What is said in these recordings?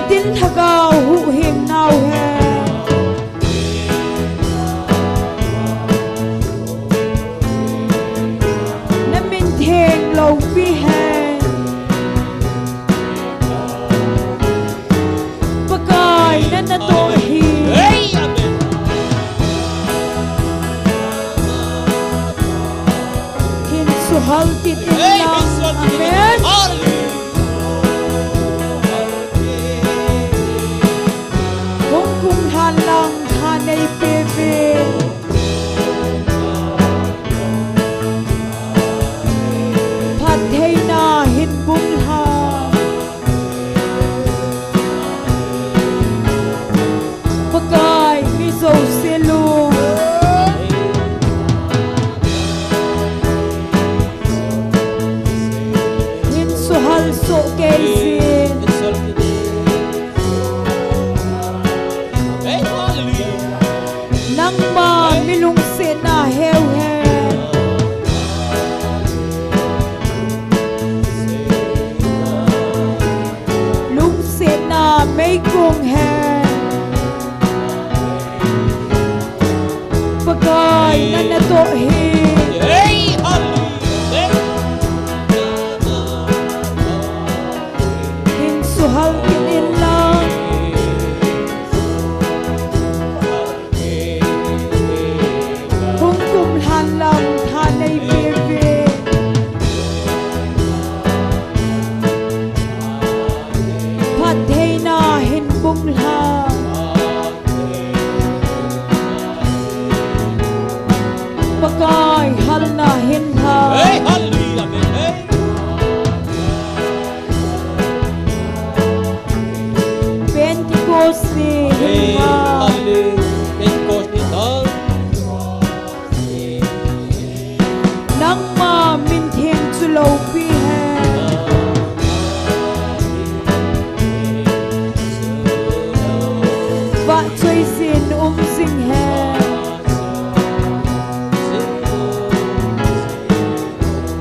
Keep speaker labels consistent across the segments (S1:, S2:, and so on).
S1: tin thagao hu him now he na min theng lo vi he pakai na na to hi hin su hal tit in lang amen kung kung han lang hanay bebe phat thei na hin bung ha pakai mi zo se lu hin su hal so ke sin nang ma milung se na heu he lung se na mei kung he pakai na na to hi hin su hal kin in lang kung kum han lam thanay bebe phat thei na hin bung la pakai hal na hin ha Pentecost ni hin ha nang ma min theng chu lo pi he va choi sin sing he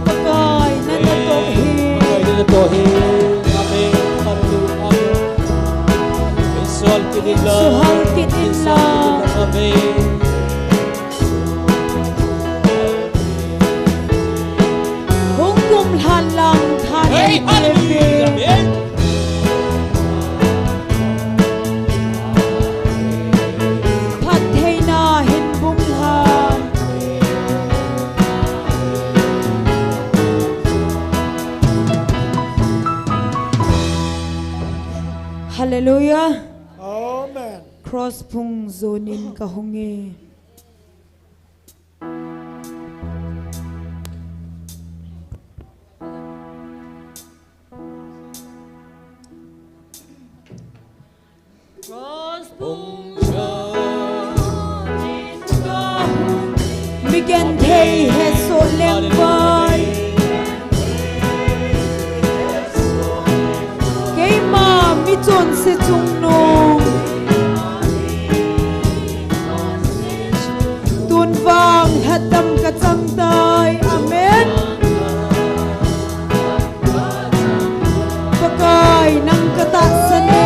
S1: pakai na na to hi suhal tit in la kung kum han lang thanay bebe phat thei na hin bung ha hallelujah
S2: Amen.
S1: cross phung zonin ka honge cross phung zonin ka honge migen thei he so lem vai ke ma mi chon se chung nong tun vang hatam ka chang tai amen pakai nang ka ta sane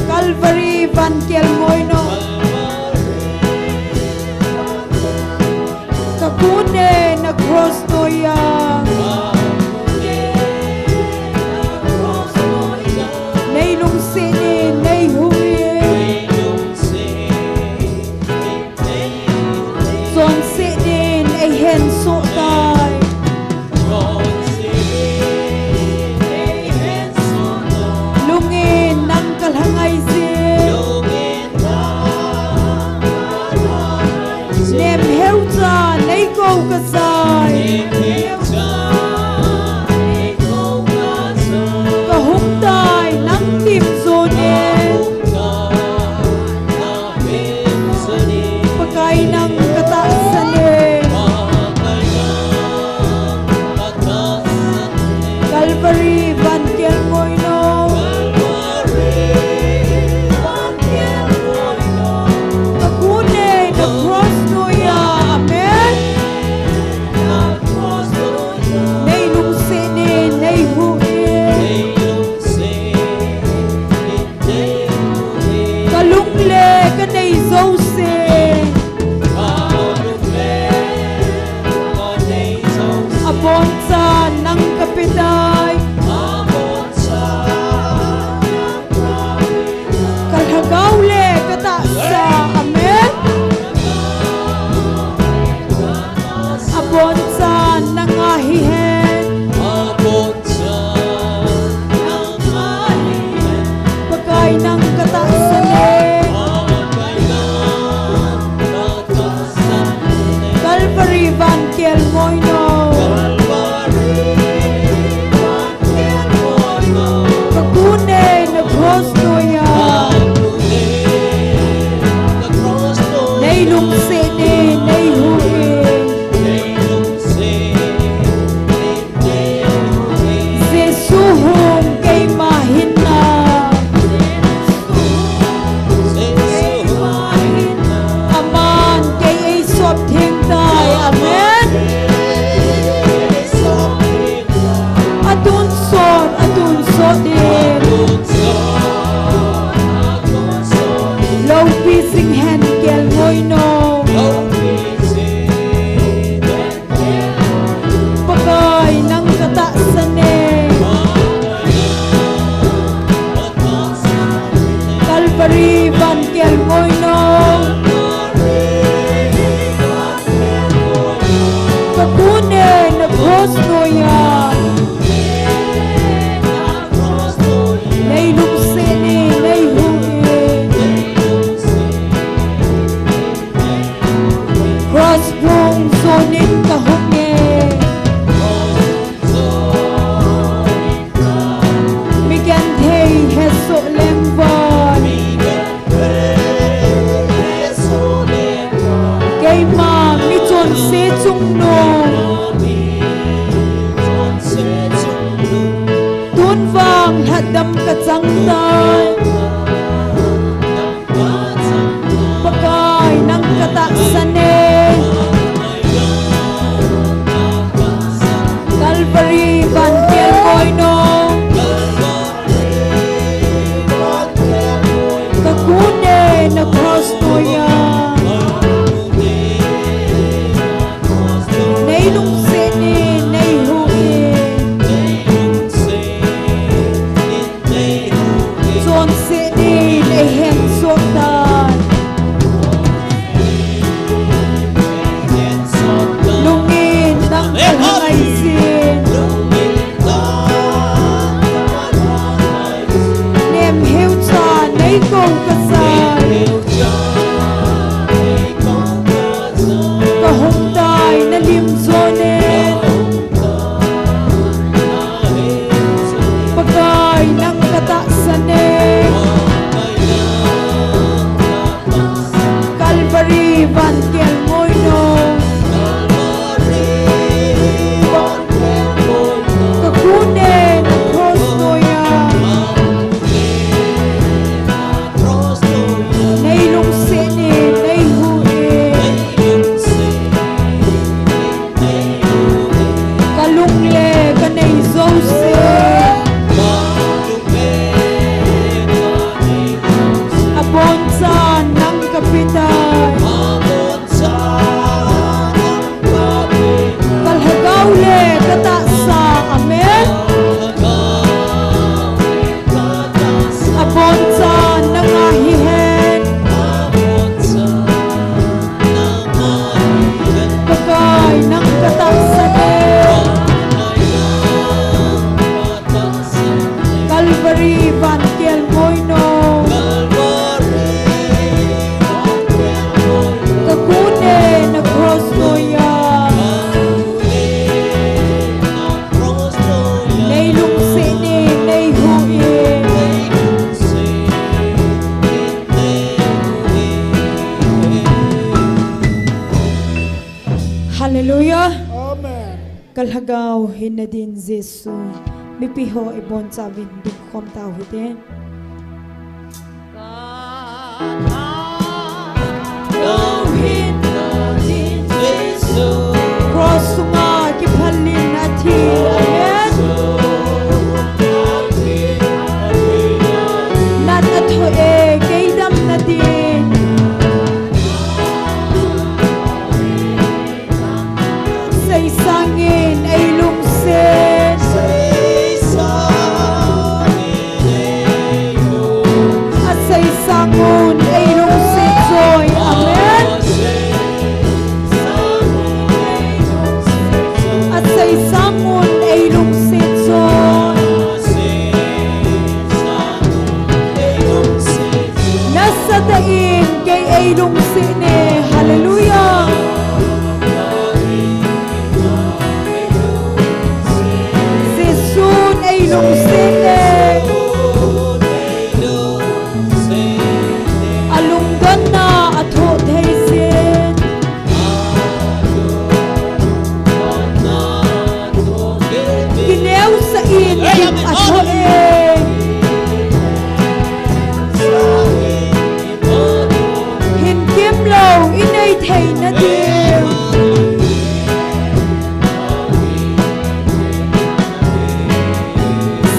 S1: Calvary van kel moino kakune na cross to ya hadam katsangtan pagay ng kataksanin Calvary bantil koino kakune na cross ko ya nailong sini naihuin son sini naihen sotan lungin ng kalangaysin nem hiu cha nai kong kasay kahungday na limsonin pagay ng kataksanin Calvary bantil moino kakune na cross noya nailong sini naihuin kalungle kanay zose abonsa ng kapitan kalhagawle katasa amen abonsa ng ahihen pagay ng kataksanin Calvary bantil moino kakune na cross noya nailong sini naihuin Hallelujah
S2: Amen.
S1: kalhagaw hinadin Jesu mipiho ibon sabin dugkom tao hitin cross sunga kiphalin nathi amen nat atho e kaidam natin say sangin ay lungsen at say sangun ay lungsen joy amen at say sangun ay lungsen joy nasa daing kay ay lungsen hallelujah Sesun ay lungsen alunggan na atho dhaisin kinew sa inip atho hinkim law inay thay na dim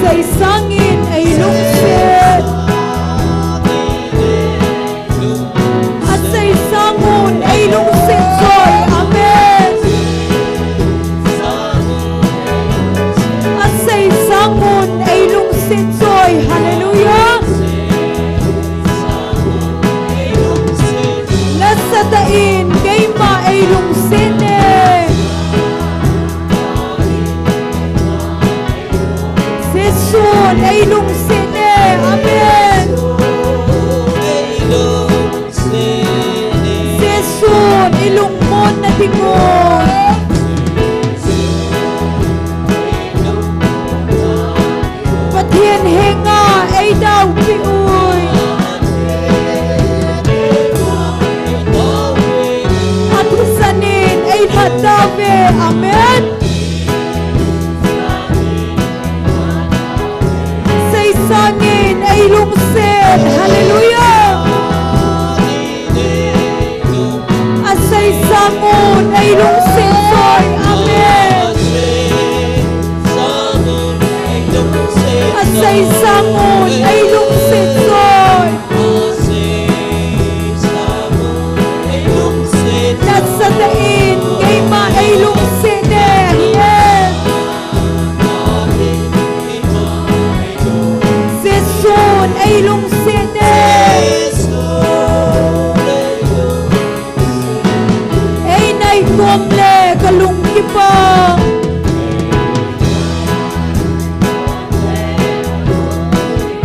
S1: say sangin ay lungsen at say sangun ay lungsen joy amen at say sangun ay lungsen joy hallelujah nasa dain kay ma ay lungsen Sesun ay lungsen amen Sesun ilungmon na tingon patien henga ay daw piuy at husanin ay hadabe amen say sangin ay lungsin. Hallelujah. Asay sangon ay lungsin soy. Amen. Asay sangon ay lungsin soy. Nasa dain kay ma ay lungsin eh. Yes. Sesun ay lungsin eh. Ay nay kumle kalungki pa.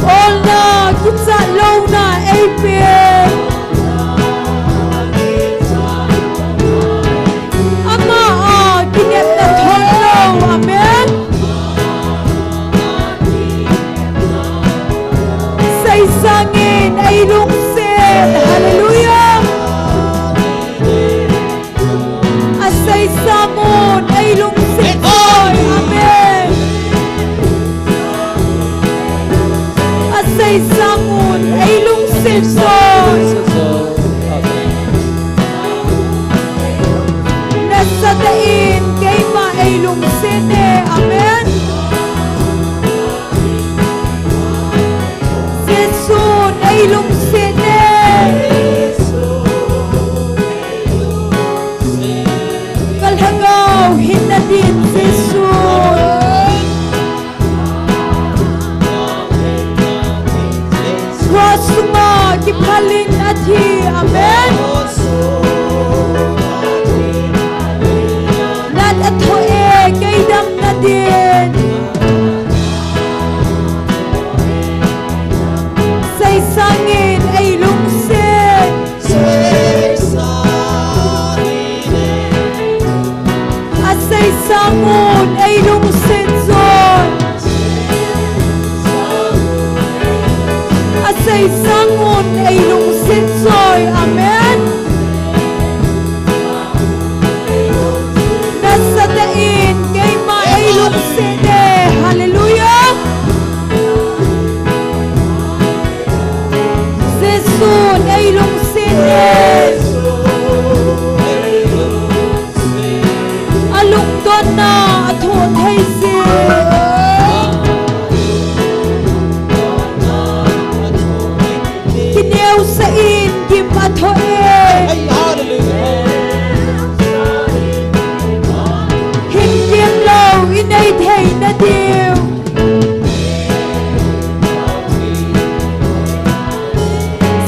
S1: All na kitsa low na ay pin. Ama kinep na thonlo. Amen. Say sangin ay lungsin. Hallelujah. Asay samon ay lungsin soy. Amen. Asay samon ay lungsin soy. Nasa dain kay ma ay lungsin eh. Amen. Sesun ay lungsin eh. Kalhagaw hinadin sesun. Swasuma kipalin ati. Amen. Nat ato eh kay dam na din. Say sangin ay lungsin. Asay sangon ay lungsin soy. Asay sangon ay lungsin soy. Amen. Nasa dain kay ma ay lungsin eh. Hallelujah. Sesun ay lungsin eh. Alung don na athon hay si. Kinew sa in kim atho eh. Hinkim low inay thay na diw.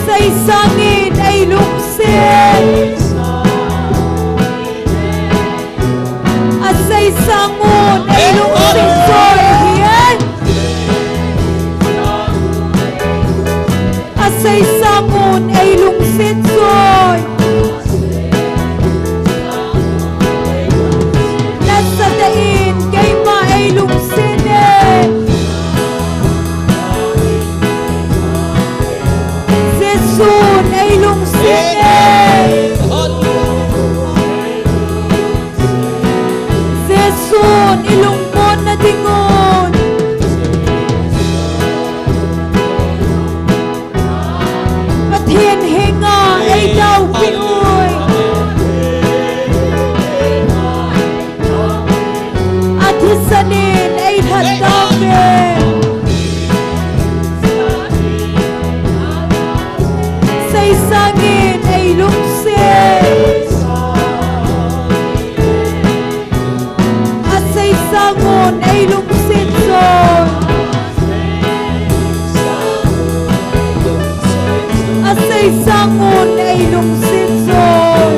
S1: Say sangin ay lungsin. Asay sangon ay lungsin soy. Yan. Asay sangon ay lungsin soy. Nasa dain kay ma ay lungsin eh. Sesun ay lungsin eh. Sesun ilungkon na dingon. Pathin hinga ay daw pinuy. At hisanin ay hatamin. Say sangin ay lungsin. Asay sangon ay lungsin soy. Asay sangon ay lungsin soy.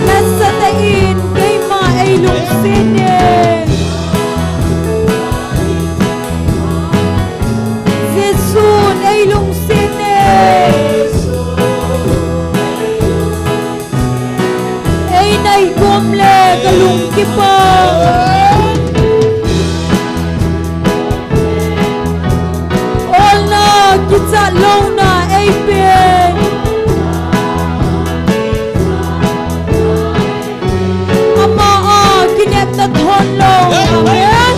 S1: Nasa dain kay ma ay lungsin eh. Sesun ay lungsin eh. Ay nay kumle kalungki pa. All na kitsa low na ay pin. Ama kinep na thonlo. Amen.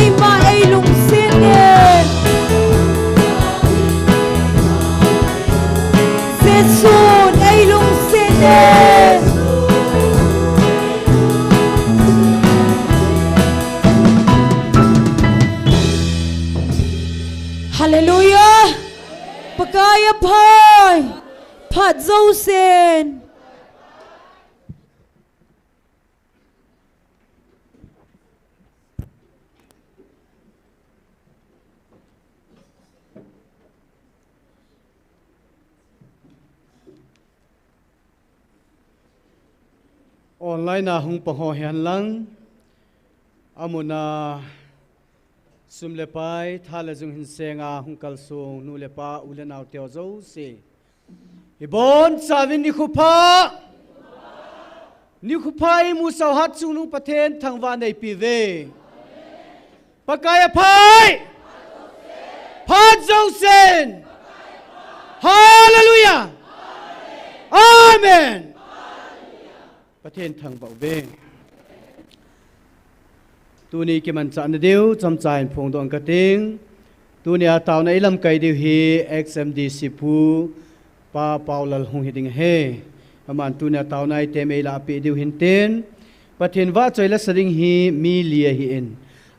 S1: ai ma ai lung sin nè Jesus ai lung sin nè Hallelujah Pagaya phai Phat dâu sen
S2: online na hung paho hian lang amuna sum lepai thala jung hin senga hung kalsung nu lepa ulenaw teo zo se ibon savin ni khupa i mu sau hat chung nu pathen thangwa nei pi ve pakaya phai phat zo sen hallelujah amen Pathen thang bảo vệ tu ni cái mình chọn điều chăm chạy phong độ cái tiếng tu ni tao này làm cái điều hi XMD sipu pa Paul hung hiding he aman tu ni tao này tem ấy là bị điều hin tên Pathen vợ chơi là sering hi mi lia hi in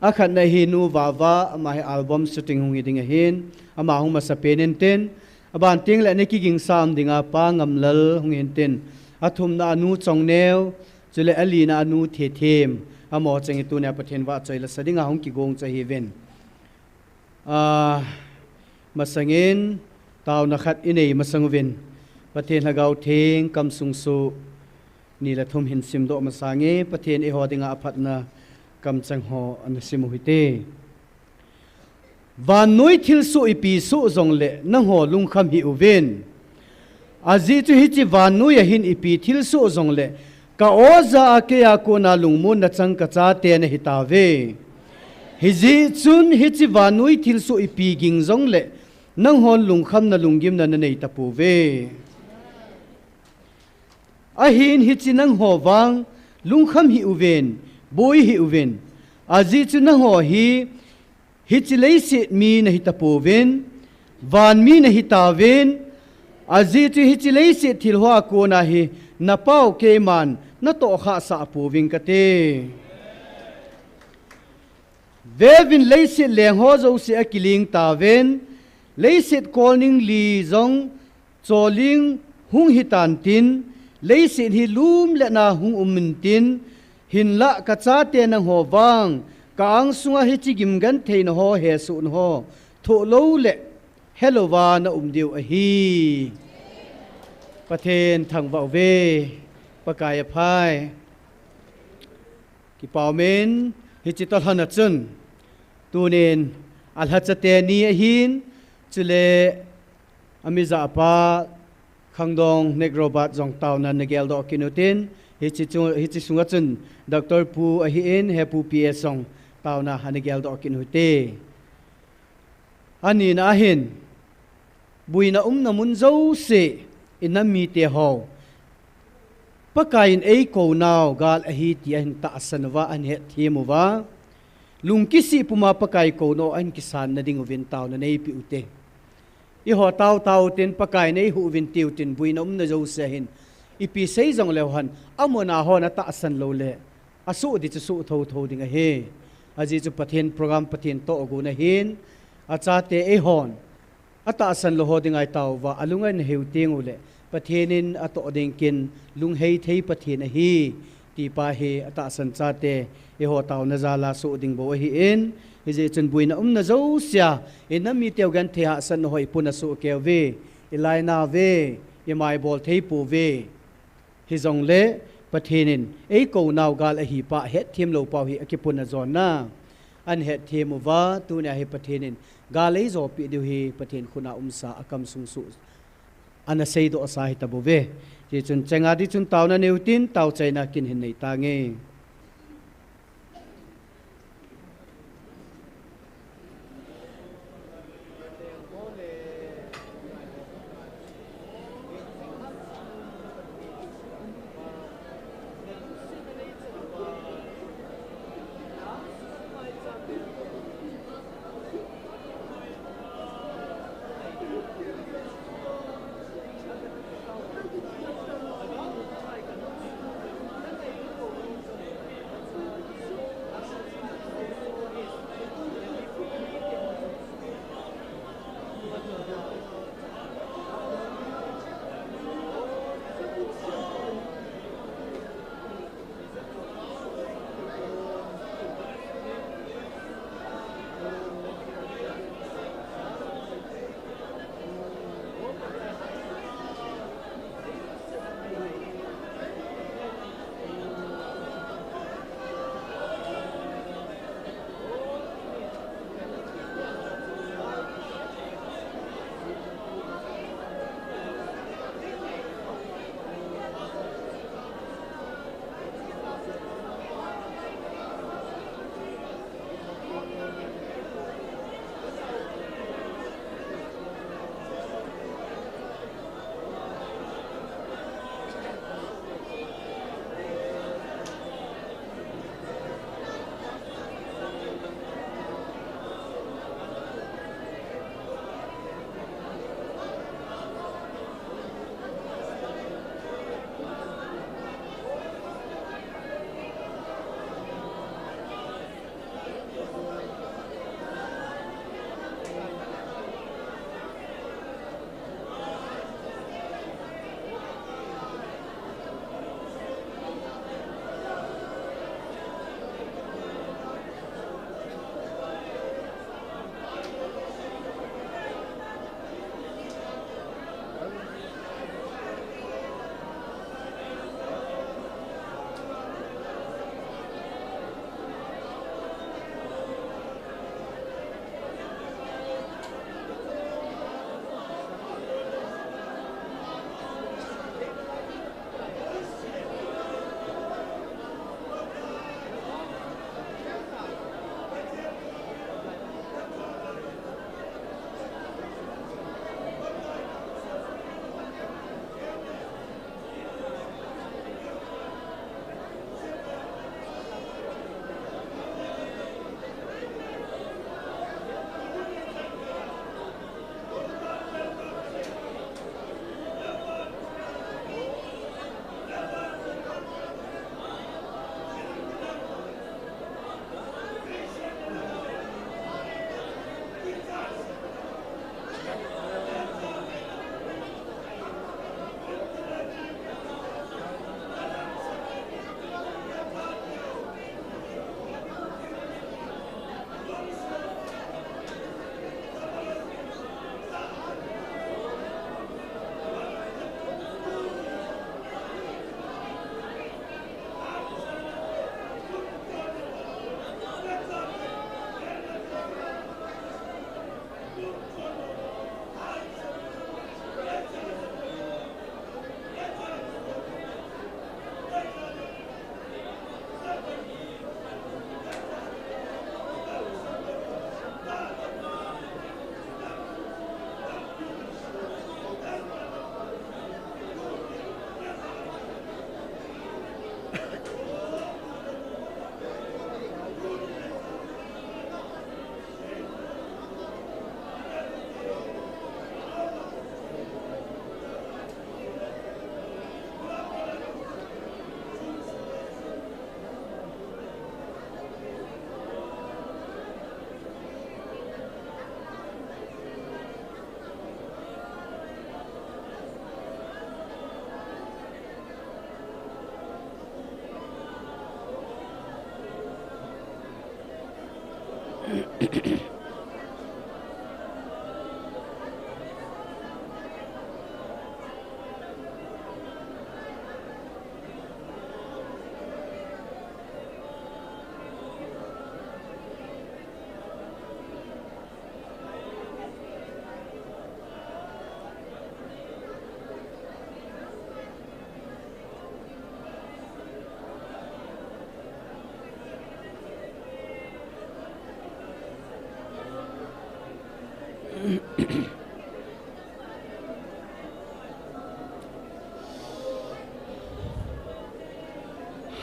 S2: akhat này hi nu va mà album shooting hung hiding hin ama hung masapen tên aban tiếng lại này kinh sam dinga pa ngam lal hung hin tên athum na anu chong neo chule ali na anu the them amo chang tu na pathen wa choi la sadinga hong ki gong cha hi ven masangin taw na khat inei masang ven pathen hagau theng kam sung su ni la thum hin sim do masange pathen e hodinga aphat na kam chang ho an simu hite van noi thil su ipi su zong le na ho lung kham hi uven azi chu hi chi van nu ya hin ipi thil su zong le ka oza ke ya ko na lungmun na chang ka cha te na hitawe hi ji chun hi chi van nu thil su ipi ging zong le nang hon lung kham na lungim na nei tapu ve a hin hi chi nang ho wang lung kham hi uven boi hi uven azi chu na ho hi chi lei sit mi na hitapu ven van mi na hitawen azi tu hi chi lei se thil hwa ko na hi na pau ke man na to kha sa pu wing ka te vevin lei se leng ho zo se akiling ta ven lei se calling li zong choling hung hitan tin lei se hi lum le na hung min tin hin la ka cha te na ho wang ka ang sunga hi chi gim gan thein ho he su ho tho lo le hello wa na diu a hi pathen thang vào về pakaya phai ki paumen hi chi tol hana chun tunin al hachate ni hin chule amiza pa khangdong negrobat jong taw na negel do kinutin hi chi sunga chun dr pu a hi in he pu ps song taw na hanegel do kinute ani na hin buina na mun zo se inam mi te ho pakain ei ko naw gal a hi ti an ta sanwa an he thimuwa lungki si puma pakai ko no an kisan na ding vin taw na nei pi ute I ho taw tin pakai nei hu vin tiu tin buina na zo se hin ipi sei jong lewhan amona ho na ta san lo le asu di chu su tho ding a he aji chu pathen program pathen to go na hin acha te e hon ata san lo hoding ai taw wa alungan heuting ule pathenin ato ding kin lung hei thei pathen a hi ti pa he ata san cha te e ho taw na zala su ding bo hi in hi je chun buina na zo sia enam mi teu gan the ha san hoi puna su ke ve ilai na ve e mai bol thei pu ve hi zong le pathenin e ko naw gal a hi pa het thim lo pau hi akipuna zon na an het thimu wa tu na hi pathenin galei zo pi du hi pathen khuna sa akam sung su ana sei do sa hi tabu ve ti chun chenga di chun taw na neutin taw chaina kin hin nei ta nge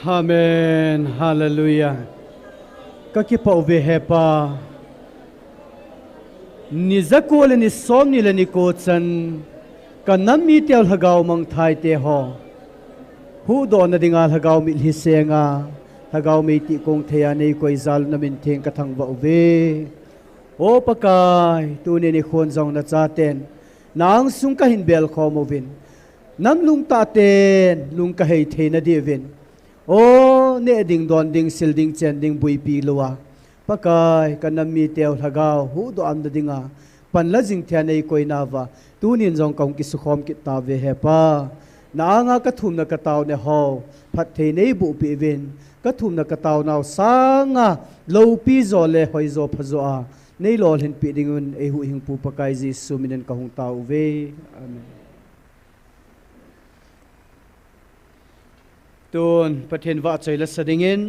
S2: Amen. Hallelujah. Các ki pau ve hepa. Ni zakol ni som ni le ni ko chan. Kanam mi tel hagaw mang thai te ho. Hu do na dingal hagaw mi hi senga. Hagaw mi ti kong thea nei koi zal na min theng ka thang va ve. O pakai tu ni khon jong na cha ten. Nang sung ka hin bel kho mo vin. Nam lung ta ten lung ka hei the na di vin. O ne ding don ding sil ding chen ding bui pi lowa pakai kanam mi tel hagaw hu do am da dinga pan la jing thia nei koi na wa tu nin jong kong ki su khom ki ta ve he pa na nga ka thum na ka taw ne ho phat the nei bu pi vin ka thum na ka taw naw sa nga lo pi zo le hoi zo phazo a nei lol hin pi ding un e hu hing pu pakai ji su minen ka hung taw ve amen Tun pathen wa choi la sadingin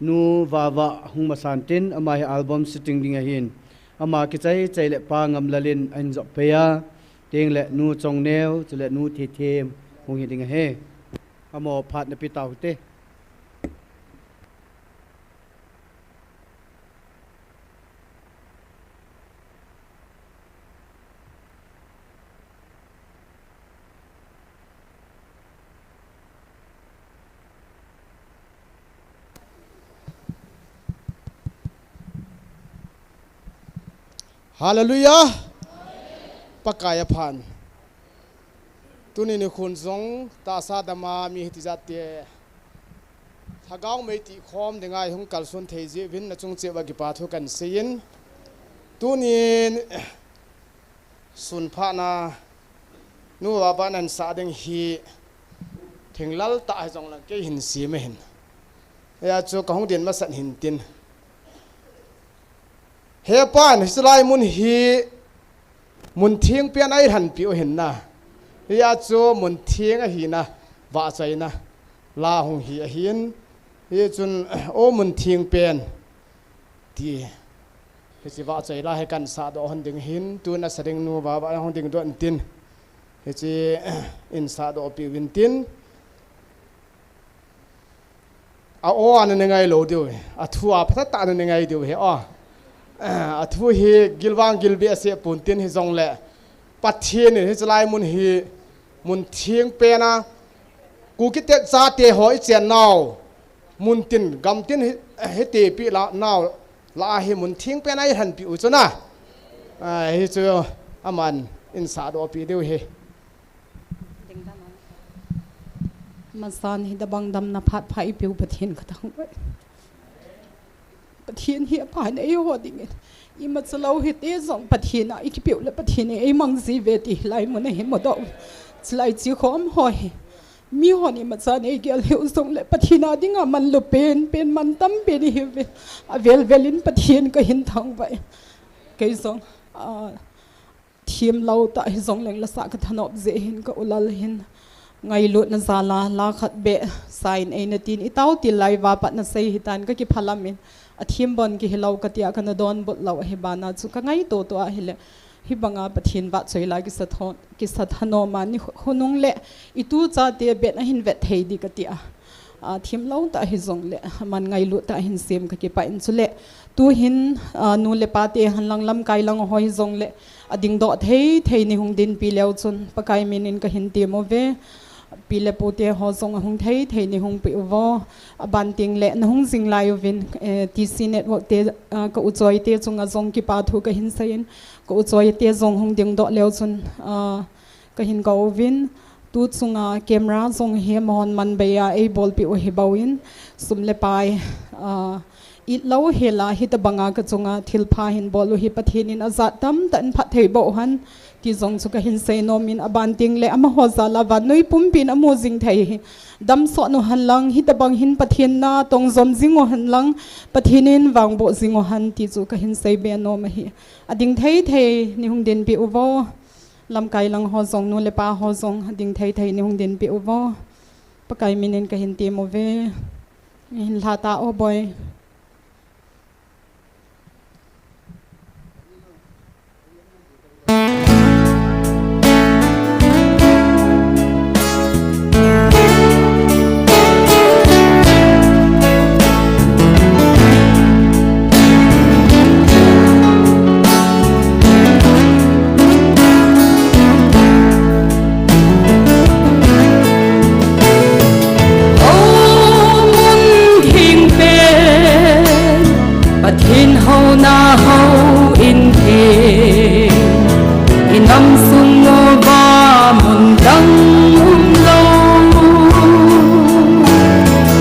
S2: nu wa hung masantin ama hi album sitting ding hin ama ki chai le pa ngam lalin an zo peya teng le nu chong neu chule nu thi them hung hi ding he amo phat na pi taw te
S3: Hallelujah. Pakaya phan. Tuni ni khun zong ta sa dama mi hiti zatte. Thagaw mei ti khom dengai hung kalsun theji vin na chung che wa gi pa thu kan sein. Tuni sun pha na nu wa ban an sa ding hi thinglal ta jong lang ke hin si me hin. Ya chu ka hung den ma san hin tin. He pan hislai mun hi mun thieng pian ai han pi o hin na ya chu mun thieng a hi na wa chai na la hung hi a hin ye chun o mun thieng pen ti he chi wa chai la he kan sa do hon ding hin tu na sading nu wa ba hon ding do an tin he chi in sa do pi win tin a o an ne ngai lo dio a thua phat ta ne ngai dio he o a thu hi gilwang gilbe ase puntin hi zong le pathien hi chlai mun hi mun thieng pe na ku ki te cha te hoi chen naw mun tin gam tin hi te pi la naw la hi mun thieng pe na hi han pi u chuna hi chu aman in sa do pi deu hi
S4: masan hi da bang dam na phat phai piu pathin ka thang wai pathin hi pa nei ho ding i ma chalo hi te zong pathin a ki piu le pathin ei mang zi ve ti lai mo na hi mo do chlai chi khom hoi mi ho ni ma cha nei gel heu zong le pathin a ding a man lu pen man tam pe ni hi ve a vel velin pathin ka hin thang vai ke zong thiem lau ta hi zong leng la sa ka thanop ze hin ka ulal hin ngai lut na zala la khat be sign e na tin itaw ti lai wa pat na sei hitan ka ki phalamin a thiem bon ki hilau ka tia kana don bot law he bana chu ka ngai to a hele hi banga pathin wa choi la ki sathano ma ni hunung le itu cha te bet na hin vet thei di ka tia a thiem lau ta hi zong le man ngai lut ta hin sem ka ki pa in chu le tu hin nu le pa te han lang lam kai lang hoi zong le ading do thei ni hung din pi leo chun pakai minin ka hin ti mo ve pile pote ho zong hung thei ni hung pi wo ban ting le na hung jing lai vin tc network te ka uchoi te chunga zong ki pa thu ka hin sain ka uchoi te zong hung ding do leo chun ka hin go vin tu chunga camera zong he mon man be ya e bol pi o he bawin sum le pai it lo hela hit banga ka chunga thil pha hin bolu hi pathin in azat tam tan pha thei bo han ti zong chu ka hin sei no min abanting le ama ho za la van noi pum pin amo jing thei dam so no han lang hit bang hin pathin na tong zom jingo han lang pathinin wang bo jingo han ti chu ka hin sei be no ma hi ading thei thei ni hung den pi uvo lam kai lang ho zong no le pa ho zong ading thei thei ni hung den pi uvo pakai minin ka hin ti mo ve hin la ta o boy
S5: Pathin hau na hau in the in nam sung mo ba mun dang lo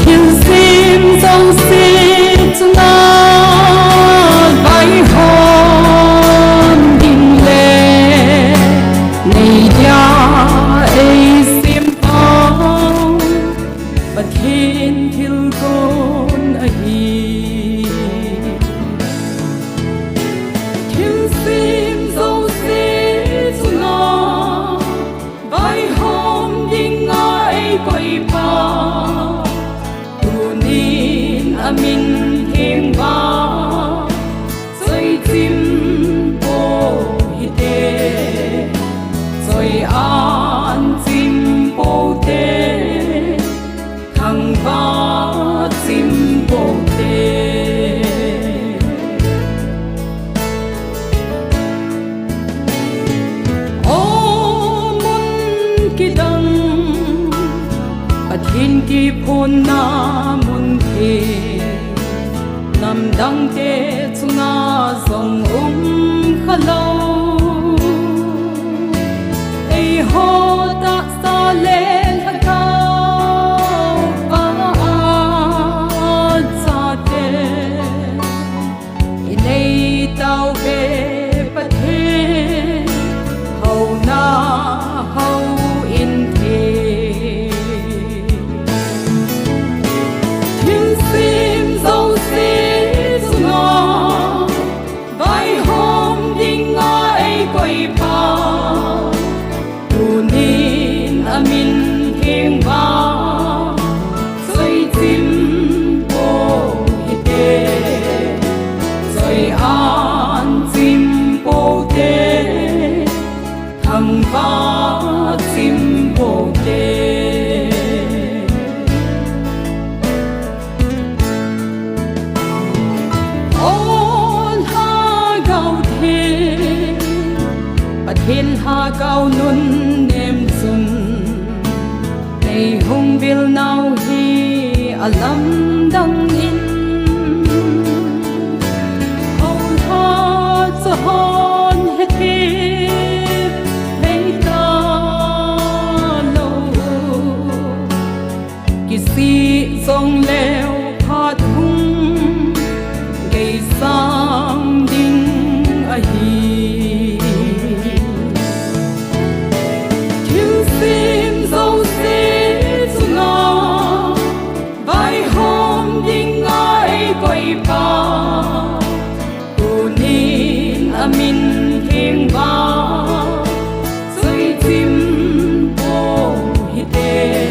S5: thiên sim dòng sim chung na vai hồn đình lệ này ya ai sim phong pathin thil con a hi min thiên ba rơi chim bồ hi tê rồi an chim bồ tê thằng ba chim bồ tê ô mun ki dang pathin ki phun na mun the nam dang te chunga zong khalo ei ho ta sa len ka pa cha te inei tau ve pathe hau na hau in the min thiên ba rơi chim bồ hi tê rồi an chim bồ tê thằng ba chim bồ tê ôn ha gạo thê pathin ha gạo nun nei hung bil nau hi alam dang in hau tha cho hon he thi hei ta lo kisi song leo phat hung gei sang ding a hi min thiên ba rơi chim bồ hi tê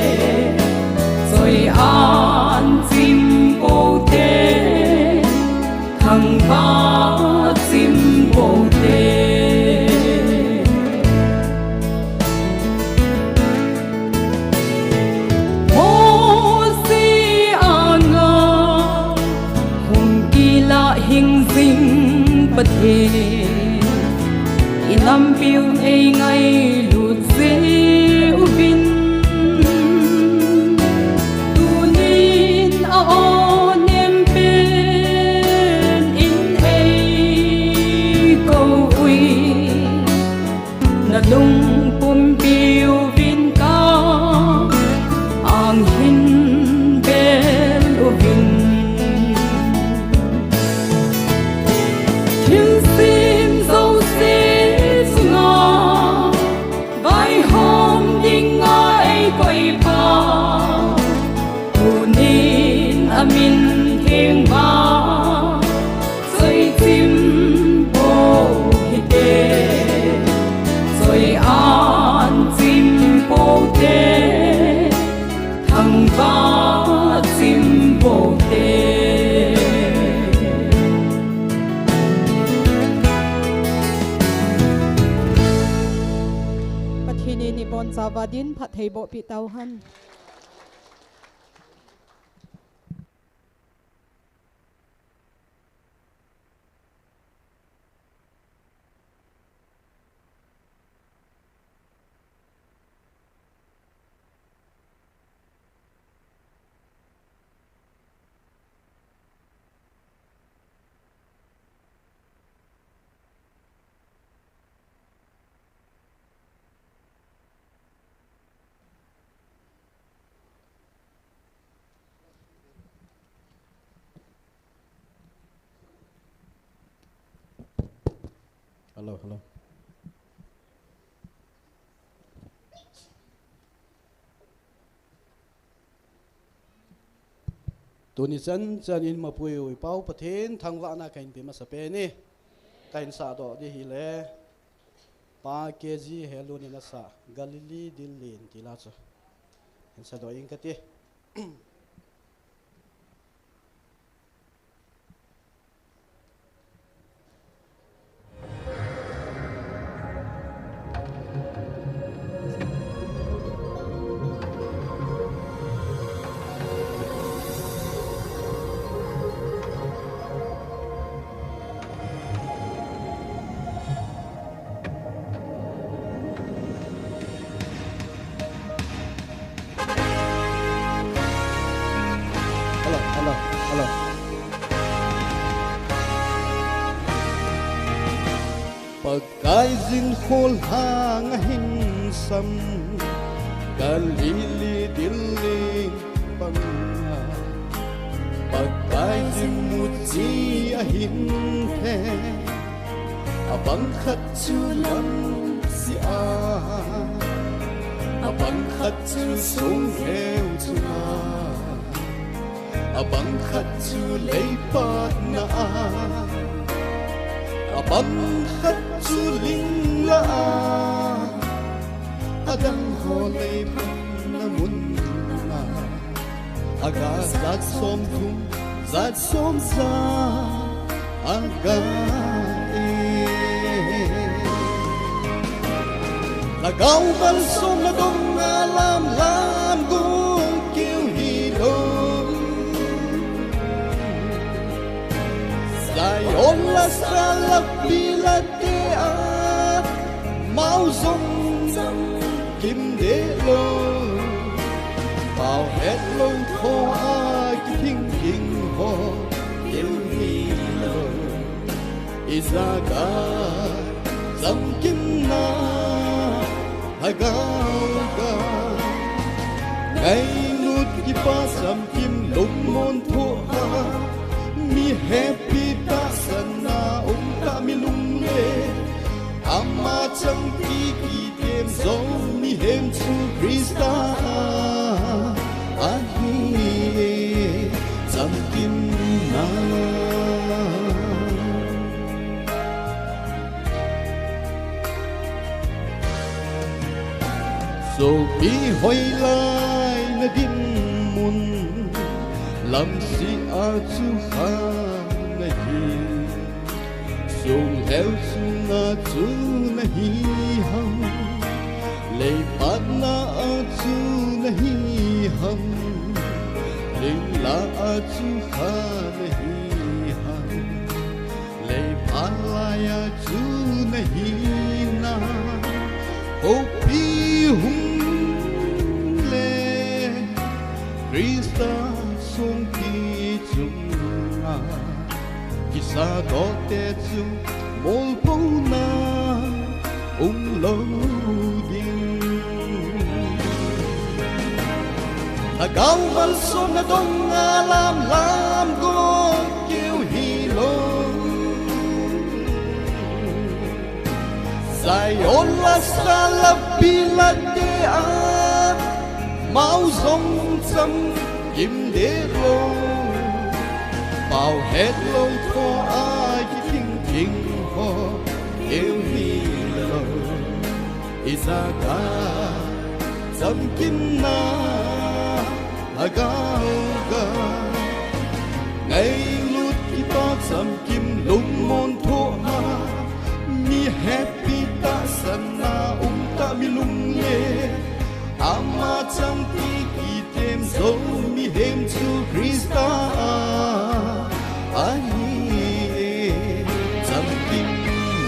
S5: rồi an chim bồ tê thằng ba chim bồ tê ô si a nga hùng kỳ la hình dinh bất he nam piu ei ngay lụt dễ ubin tu nin a on em bên in ei câu uy na lung pum piu vin ca ang hin bel ubin
S4: zawadin phat thei bo pi tau han
S6: Hello, hello. Tuni chan in mapui ui pau pathin thangwa na kain pi masape ni kain sa do di hi le pa kg helu ni na sa galili dillin ti la cha en sa do in kati hello. Pagkay zin khol hang hin sam galili dilling panga pagkay zin mutsi ahin the abang khat chulam si abang khat chu sung heu chuma abang khat chu lei pat na abang khat chu ling la adang ho lei pat na mun na aga zat som thum zat som sa aga lagaw bal som na dong lam lam gung kêu hi long Zion la sala pila te a mau zong kim de lo bao hết lông thô ai kinh kinh ho kêu hi lo izaga zam kim na hagaga ngày nút ki pa sam kim lung mon tho ha mi happy ta sana ta mi lung le ama chang ki tem zo mi hem chu krista ahi zam kim na so bi hoi lai na din mun lam si a chu ha na hi sung heo chu na chu na hi ham le pat na a chu na hi ham le la a chu ha na hi ham le pat la ya chu na hi na o pi hum le Krista sung ki chung na kisa do te chu mol po na lo ding agaw bal som na dong lam lam go kêu hi long Zion la sala pila te a mau zong cham kim de lo bao hết lông thô ai kinh kinh ho kêu hi lo izaga zam kim na agaga ngày lút ki pa sam kim lung mon tho ha mi happy ta sana ta mi lung le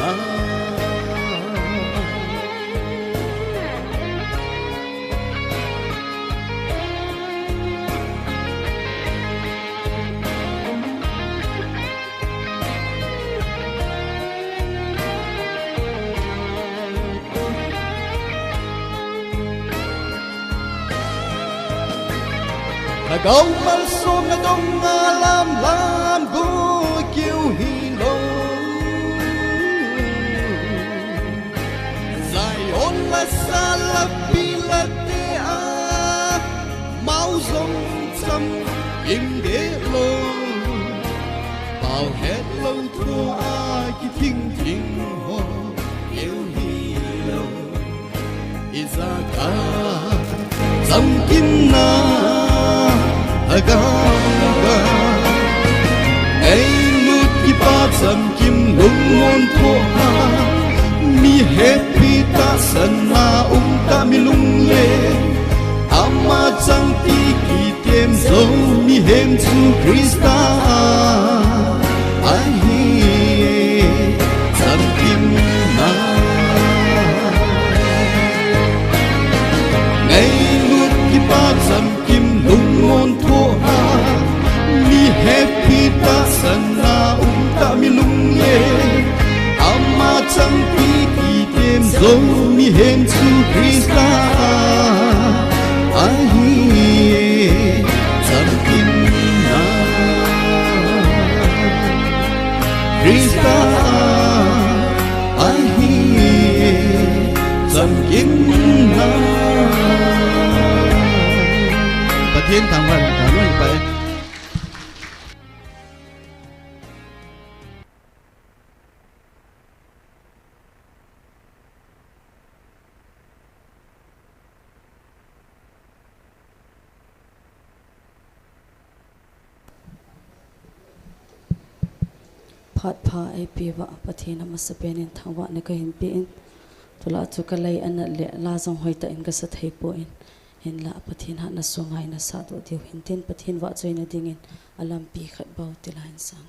S6: na Gấu mal xôm na đông nga lam gu kêu hi lo dài ôn la sa la pi la te a mau dòng chăm im để lo bao hết lâu thua ai ki thinh thinh ho kêu hi lo izaka chăm kim na agaga ai lut ki pa sam kim lung mon tho ha mi happy ta san ma ta mi lung le ama chang ti ki tem zo mi hem chu krista ai hi sam kim na ai lut ki pa sam kim lung mon tho ha mi happy ta san na ta mi lung le ama chang ti ki tem zo mi hem chu krista ai hi chang kim na krista ai hi chang kim na Thiên thằng Hoàng cảm ơn vậy.
S7: Phát phá ai bì vợ và thiên nam sắp bên thằng vợ này có hình biển tu la tu cái lấy anh lệ la dòng hồi tại anh cái sát hay bội hin la pathin ha na songai na sa do tiu hin tin pathin wa choi na dingin alam pi khat bau tilan sang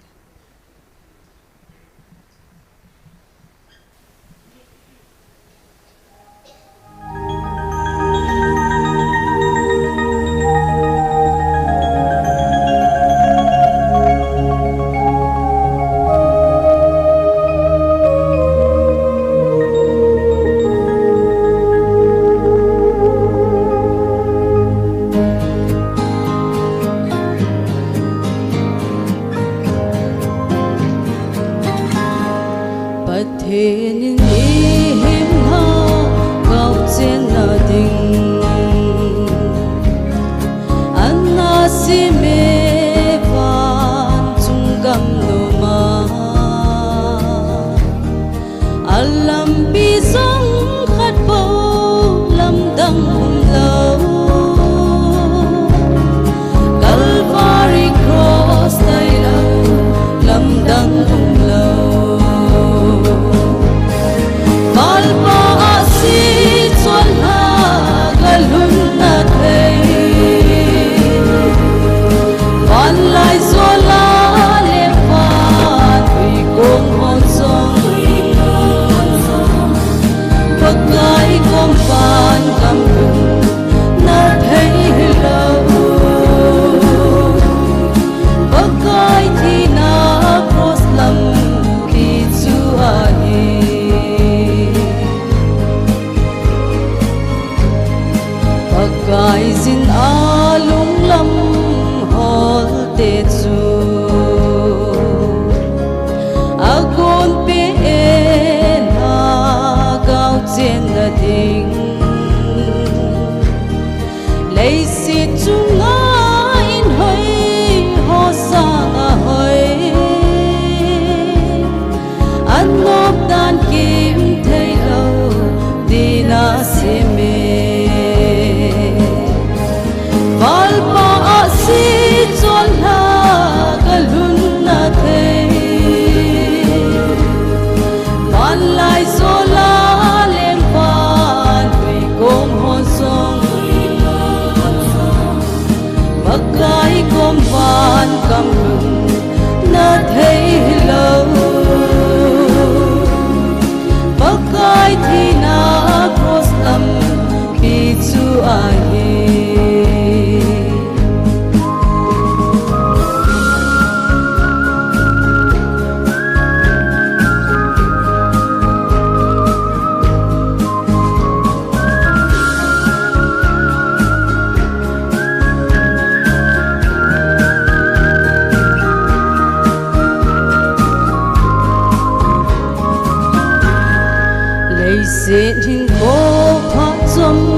S7: sẽ hình có phát chấm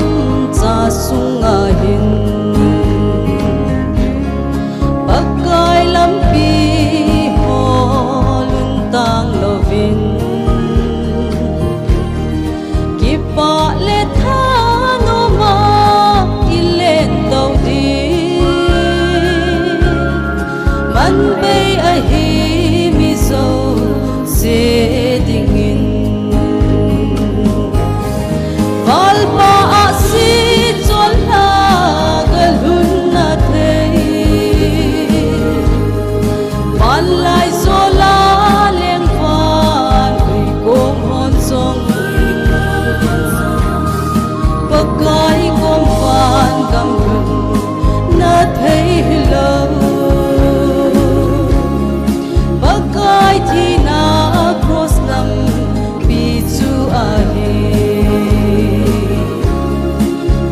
S7: cha sung hin bắc cai lam pi ho lun tang lovin kipa le tha no ma ilen tau di man bay a hi mi zo se dingin valpa a si chol la galun na thei van lai zola leng van ui kom hon song pakai kom van kam gun na thei lo pakai thi na cross lam pi chu a he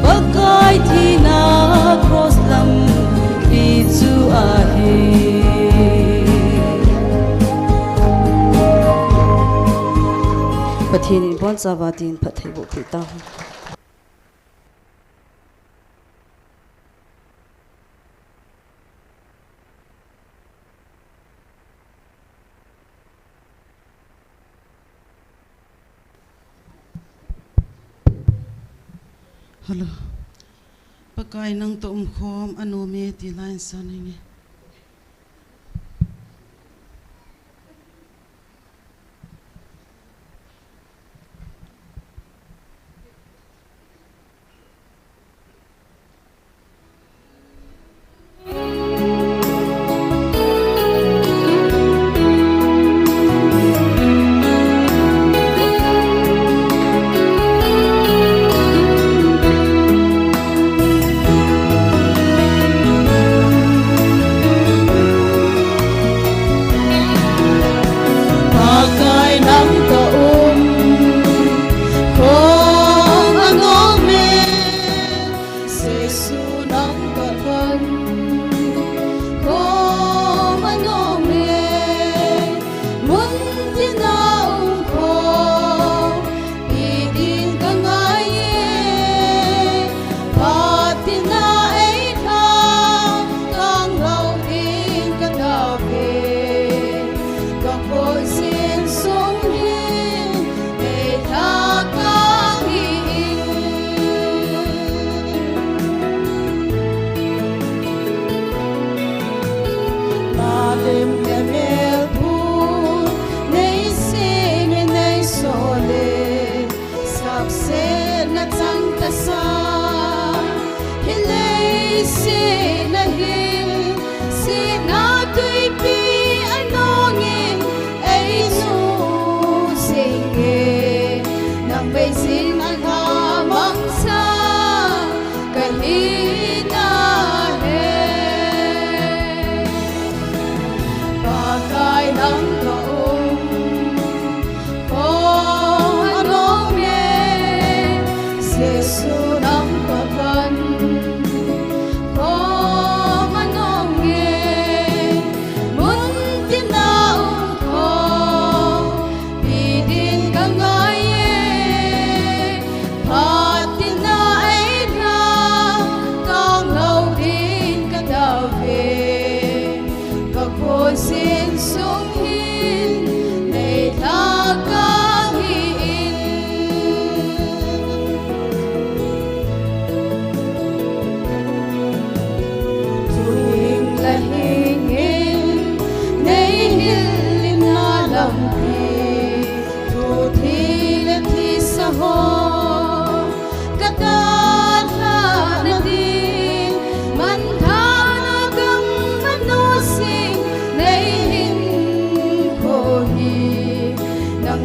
S7: pakai thi na cross lam pi chu a he pathin bon sawatin pathai bo pita
S8: Hello. Pakai nang to khom anu me ti line saningi.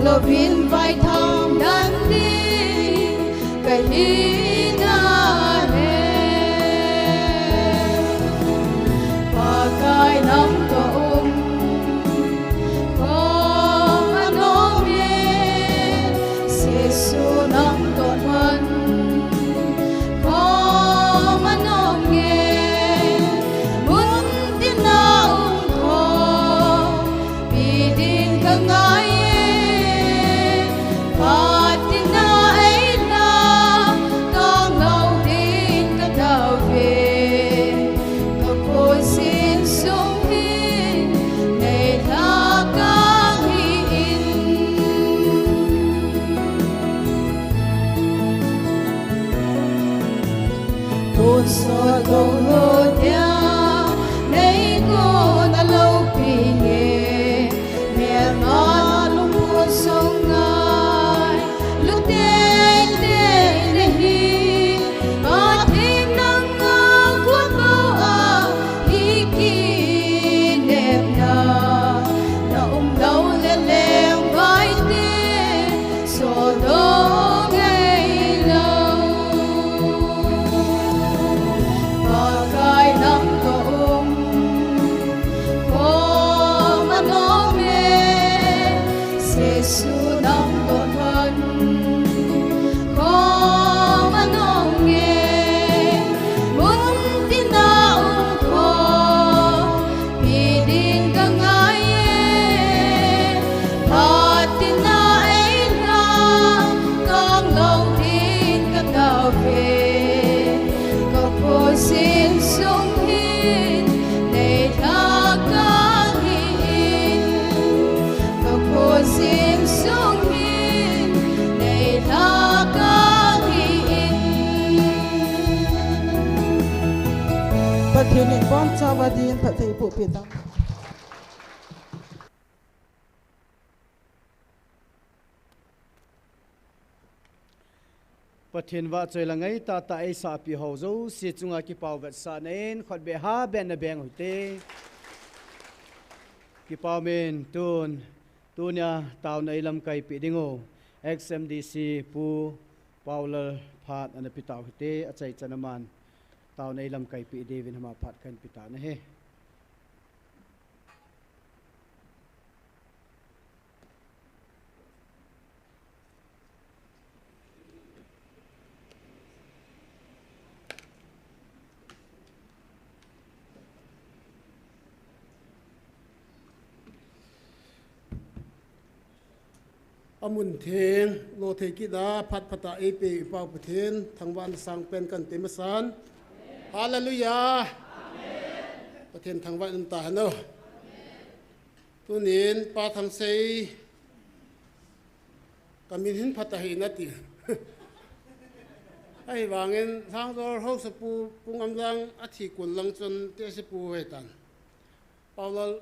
S4: Lovin vai thong dan đi cái hi na he và cái nắm công con anh nghe sẽ su nắm con văn con anh nghe muốn tin nào con vì tin càng ngại Fatina lo lo dia nei ko na lo pi nge me ma lu mu song ngai lu te te ne hi ma thim nang nga kwa ko a hi ki ne na na đâu le le vai te so do Thiên nhiên con cha và điên phải thấy bộ biệt đó.
S2: Bất thiên vợ chơi là ngay ta tại sa pi hậu dấu si chung ki pau vật sa nên khót bè ha bè na bèng hồi tê ki pau men tuôn ya tàu này làm cây pi đinh ô XMDC pu pau lơ phat anh pi tàu hồi tê ở chạy chân man tàu này làm cây pi David hama phat kan pi ta na he
S9: amun theng lo thei ki da phat phata e pe pa pathen thangwan sang pen kan te masan hallelujah amen pathen thangwan ta no tunin pa thang sei kamin hin phata hi na ti ai wangin sang dor ho sa pu pungam lang athi kun lang chon te se pu he tan paulal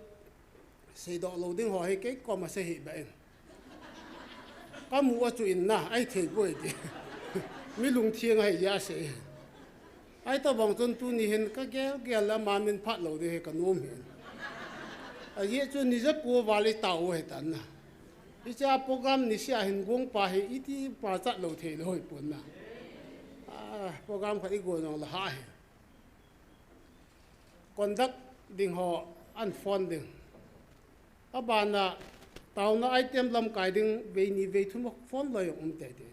S9: sei do lo ding ho he ke ko ma se hi ba en kamu achu in na ai thei boi ti mi lung thiang hai ya se ai ta bang chon tu ni hen ka gel la ma min phat lo de he ka nom hen a ye chu ni ja ko wali tau he tan na i cha program ni sia hin gong pa he iti pa cha lo thei lo hoi pun na program khadi go no la ha he conduct ding ho unfunding abana tàu na item lam kai ding ve ni ve thum phone lo yong te te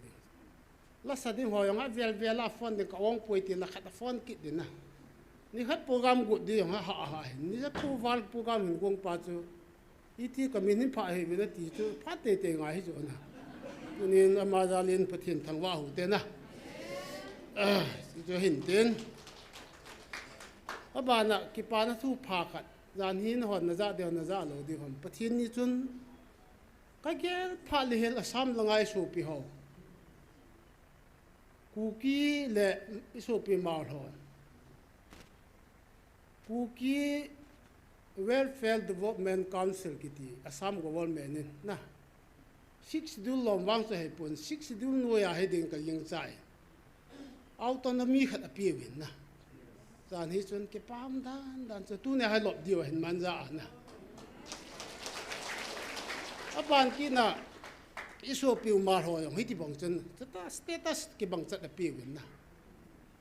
S9: la sa ding ho yong a vel la phone de ka ong poi ti la khat phone kit din na ni khat program gu di yong ha ni ja pu wal program hin gong pa chu iti ka min pha he ve ti chu pha te te nga hi chu na ni ma za len pathin thang wa hu te na si chu hin ten abana ki pa na thu pha khat zan hin hon na za de na za lo di hom pathin ni chun cái pha li hel asam langai su pi ho kuki le su pi mal ho kuki welfare development council kiti assam government in na 6 dul lom wang so he pun 6 dul no ya he ding ka ling chai autonomy khat api win na zan hi chun ke pam dan chu tu ne hai lop dio hin man za na apan ki na iso piu mar ho yong hiti bang chen status ki bang chat da piu na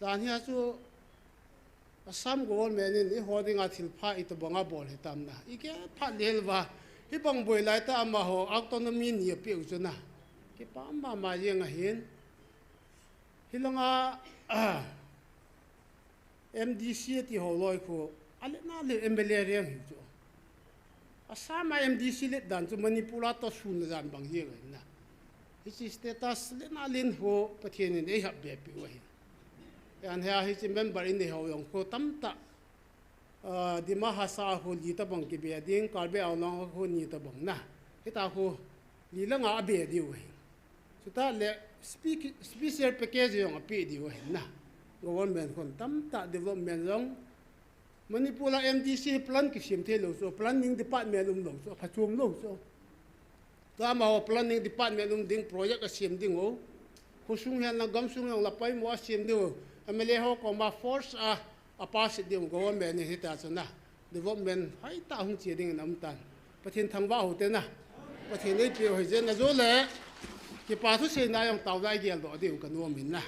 S9: dan hi chu assam government ni holding a thil pha it banga bol hitam na ike pha lel wa hi bang boi lai ta ma ho autonomy ni piu chu na ki pam ma yeng a hin hilanga MDC ti ho loi ko ale na le MLA reng hi chu asama MDC le dan chu manipula to sun jan bang ye na hi status le na lin ho pathian ni ha be pi wa hi yan ha hi member in the ho yong ko tam ta di mahasa ho li ta bang ki be ding kal be awlong ho ni ta bang na hi ta ho li la nga be di wa hi chu ta le special package yong a pi di wa hi na government kon tam ta development long Manipur la MDC plan ki sim the lo so planning department lo so phachum lo so ta ma planning department ding project a sim ding o khusung han la gam sung la pai mo sim do amele ho ko ma force a pass ding government ni hita chana development hai ta hung che ding nam tan pathin thang ba ho te na pathin nei pe ho je na zo le ki pa thu se na yong tau dai gel do de kan wo min na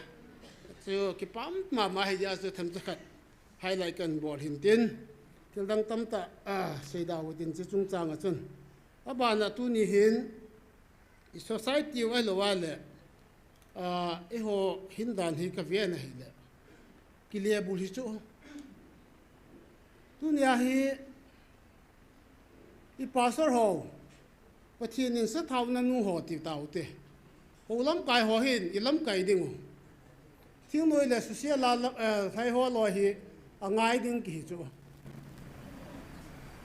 S9: so ki pam ma hi ja so tham cha khat highlight kan bol hin tin til dang tam ta sei da ho tin chi chung chang a chun aba na tu ni hin society wa lo wa le e ho hin dan hi ka ve na hi le ki le bul hi chu tu ni a hi I pastor ho pathin in sa thau na nu ho ti tau te ho lam kai ho hin I lam kai ding thing noi le social la thai ho lo hi angai ding ki chu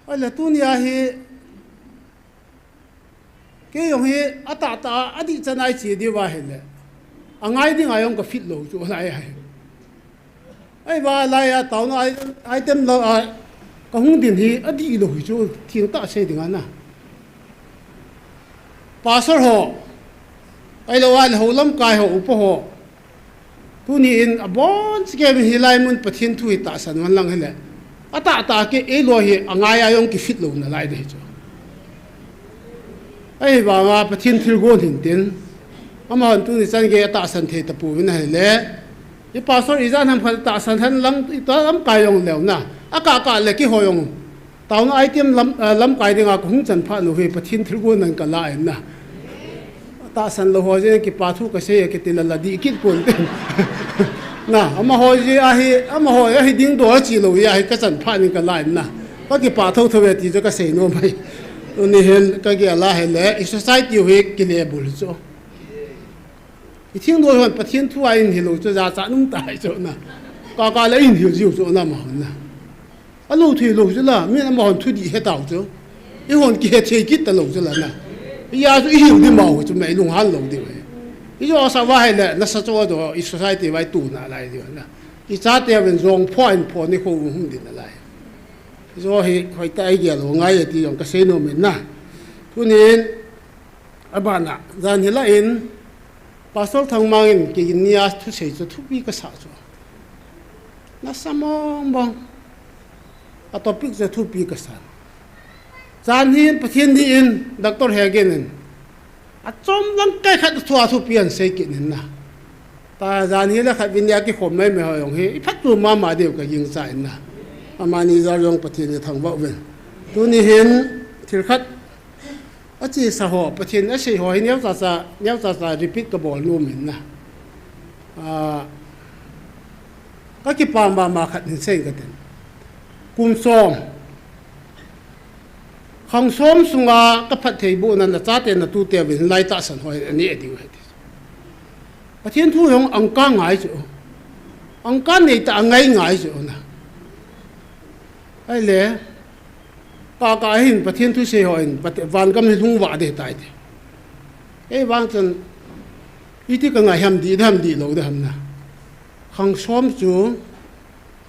S9: ala tu ni a hi ke yong hi ata adi chanai chi di wa hele angai ding ayong ka fit lo chu lai ai ba lai ya tau na item lo ka hung din hi adi lo chu thing ta se ding ana pastor ho ai lo wal ho lam kai ho upo ho tu ni in abon ske hi lai mun pathin thu ta san wan lang hele ata ke e lo hi angai ayong ki fit lo na lai de chu ai ba ma pathin thil go hin tin ama han tu ni chan ge ta san the ta pu na hele I pastor I zan ham phal ta san han lang ta lam kai yong lew na aka le ki hoyong taw na item lam kai dinga ko hung chan pha no he pathin thil go nan ka la en na ta san lo ho je ki pa thu ka se ki til la di kit pon na ama ho je a hi ding do chi lo ya hi ka chan pha ni ka la en na pa ki pa tho we ti jo ka se no mai ni hen ka ge la he le society he ki le bul cho I think do hon pathin thu ai ni lo cho za cha nung tai cho na ka le in hiu jiu cho na ma na a lo thu lo cho la mi na ma hon thu di he tao cho I hon ki he che kit ta lo cho la na ya so I hiu di ma ho cho mai lung han lo di we I jo sa wa he le na sa cho do I society wai tu na lai di na I cha te wen zong point po ni ko hum di na lai zo he khoi tai ge lo ngai ti yong ka se no men na tu nin abana zan hi la in pastor thang mangin ki nia thu sei chu thu bi ka sa chu na samong bang a topic ze thu bi ka sa zan hin pathin di in doctor hegen a chom lang kai khat thu pian sei ki nin na ta zan hi la khat bin ya ki khom mai me ho yong he I phat tu ma de ka ying sa in na amani za yong pathin ni thang ba wen tu ni hin thil khat a chi sa ho pathin a sei ho hi nyau sa repeat ka bol nu min na ka ki pa ma khat ni sei ka ten kum som khang som sunga ka phat thei bu na cha te na tu te win lai ta san hoi ani edi we pathin thu yong angka ngai chu angka nei ta ngai chu na ai le ka hin pathin thu se hoin pat van kam ni lung wa de tai de e wang chen iti ka ngai ham di lo de ham na khang som chu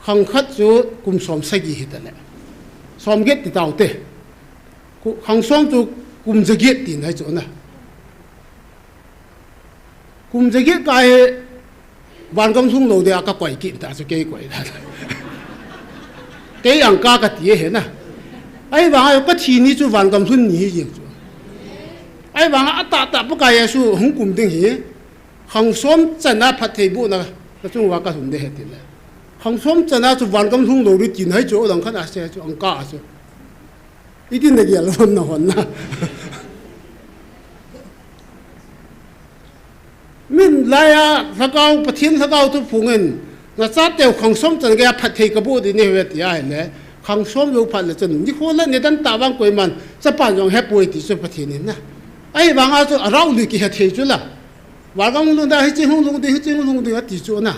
S9: khang khat chu kum som sa gi hi ta le som get ti tau te khang som chu kum ja get ti nai chu na kum ja get ka he van kam sung lo de aka koi ki ta chu ke koi da ke ang ka ti he na ai wang ai ka thi ni chu van kam sun ni jing chu ai wang ata pa ka ya su hung kum ding hi khang som chana phat thei bu na ka chung wa ka hun de he ti le khang som chana chu van kam sung lo ri tin hai chu dang khan a se chu ang ka chu I tin de ya lo na hon na min la ya thakau pathin thakau tu phungen na cha teu khang som chan ga phat thei ka bu di ni we ti ai le khang som lo phat le chen ni kho la ne dan ta wang koi man cha pan jong he poi ti chu pathin ni na ai wang a chu arau li ki he thei chu la wa gam lu da hi chi hung lu di ti chu na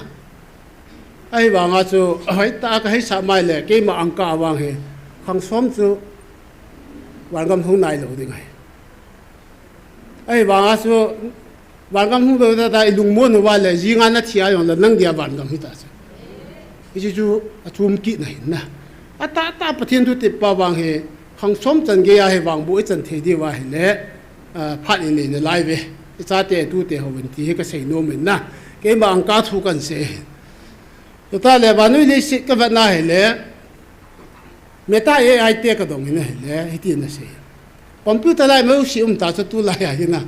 S9: ai wang a chu hai ta ka hai sa mai le ke ma ang ka wang he khang som chu wa gam hung nai lo di ngai ai wang a chu wa gam hung lo da lung mo no wa le ji nga na thia yong la nang dia ban gam hi ta chu hi chu achum ki na hin na ata pathian tu te pa wang he khang som chan ge ya he wang bu chan the di wa he le phat in ne lai ve cha te tu te ho win ti he ka sei no men na ke ma ang ka thu kan se to ta le ba nu le sit ka va na he le meta ye ai te ka dong ne he le hi ti na se computer lai mo si ta cha tu lai ya na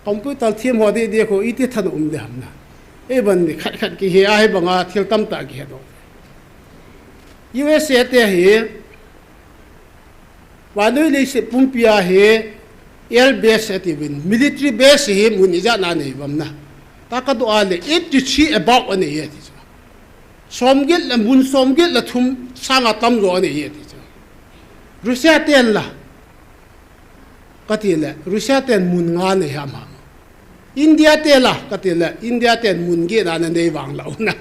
S9: computer thiam ho de ko i ti than de ham na e ban ni khat ki he ai banga thil tam ta ki do USA te he wa nu le sit pum pia he air base at even military base he mun ija na nei bam na ta ka do ale it to see about on ye ti somgel la mun somgel la thum sanga tam ro ne ye ti Russia ten la ka ti le Russia ten mun nga ne ha ma India te la ka ti le India ten mun ge na nei wang la na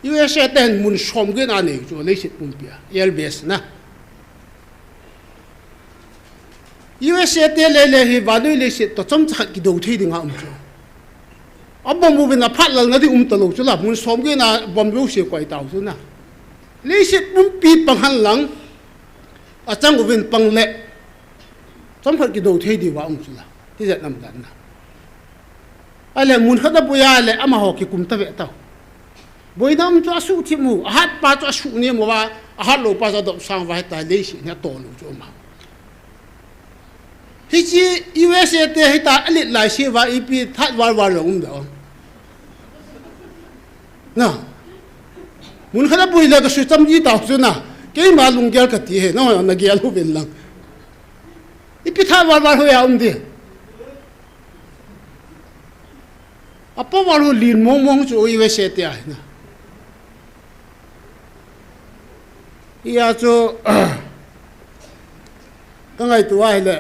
S9: USA ten mun somge na nei jo le sit pum pia air base na USA te le hi vanu le sit to chom chak ki do thei ding ha cho abom bu na phat lal na di ta lo chu la mun som ge na bom bu se kwai taw chu na le sit pum pi pang han lang a chang u vin pang le chom phat ki do thei di wa chu la ti ja nam dan na ale mun khada bu ya le ama ho ki kum ta ve taw boinam chu asu thi mu a hat pa chu asu ni mo wa a hat lo pa za do sang wa ta le si na to lo chu ma hi chi USA te hi ta alit lai si wa ipi that war lo do na mun khada bui la ka su cham ji ta chu na ke ma lung gel ka ti he no na gel hu ben lang ipi that war ho ya de apa war ho lin mong chu USA te ai na ya chu ka ngai tu ai le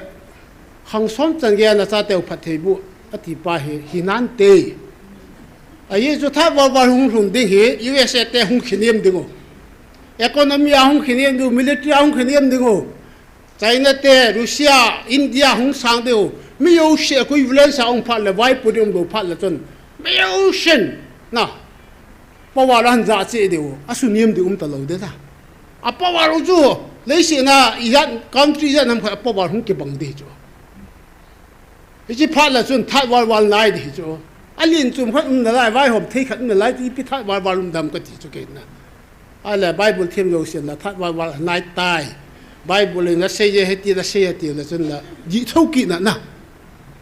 S9: khang som chang ge na cha te phat thei bu ati pa he hinan te ai chu tha war hung ding he USA te hung khinem dingo economy hung khinem du military hung khinem dingo China te Russia India hung sang deu mi yo she ko violence hung phat le wai pu dum do phat la chon mi yo shen na pa wa ran za che deu asu nim de ta lo de ta apa wa ru chu le si na yan country ya nam kha pa wa hung ke bang de chu ji phat la chun that war lai de chu alin chum khat na lai vai hom thei khat na lai ti pi that war dam ka ti chu ke na ala bible them yo sen la that war nai tai bible na se ye heti la se ye ti la chun la ji thau ki na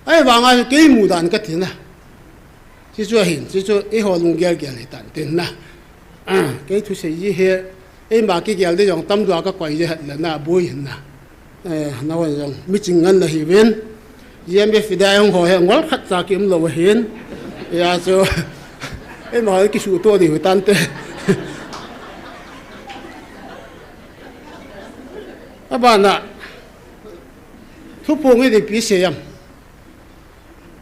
S9: ai wa nga ke mu dan ka ti na ji chu hin ji chu e ho lung gel gel tan ten na ke thu se ji he e ma ki gel de jong tam dua ka kwai je la na boi hin na na wa jong mi ching ngan la hi ven yembe fidai hong ho he ngol khat cha kim lo hin ya so e ma ki su to di tan te abana thu po ngi de pi se yam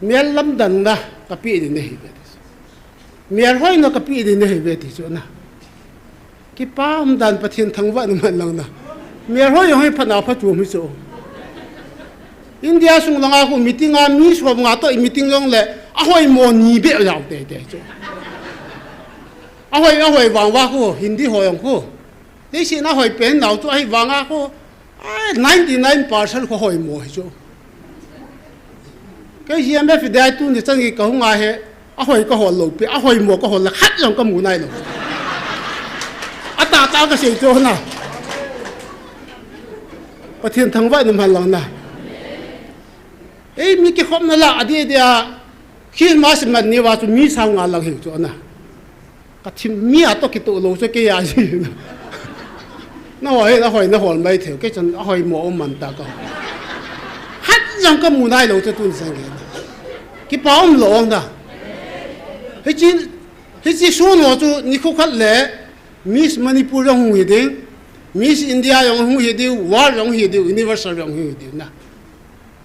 S9: mel lam dan na ka pi di nei be mel hoi no ka pi di nei be ti so na ki pa dan pathin thangwa nu man lang na mel hoi hoi phana pha chu mi so India sung langa ko meeting a mi so nga to meeting long le a hoi mo ni be yaw de chu a hoi wang wa ko hindi ho yong ko le si na hoi pen nau chu ai wang a ko 99% ko hoi mo chu cái gì em biết phải đại tu thì chân cái câu ngay hết, hoi có hồ lục, hoi mua có hồ là khát lòng cái mùi này rồi, ta cái gì cho na, và thiên thắng vậy nằm hàng lòng na, ấy mi cái khóm nó là đi à, khi mà xem mình nhiều vào mi sao ngang lòng hiểu cho na, cái chim mi à to cái tụ lục cho cái gì na, nó hỏi mấy條cái chân hoi mua ông mình ta câu. Rằng cái mùi này lâu cho tôi sang cái bảo ông lộn đó cái gì số nó cho你không khát lẽ Miss Manipur yang hung hidup Miss India yang hung hidup War yang hidup Universal yang hung hidup na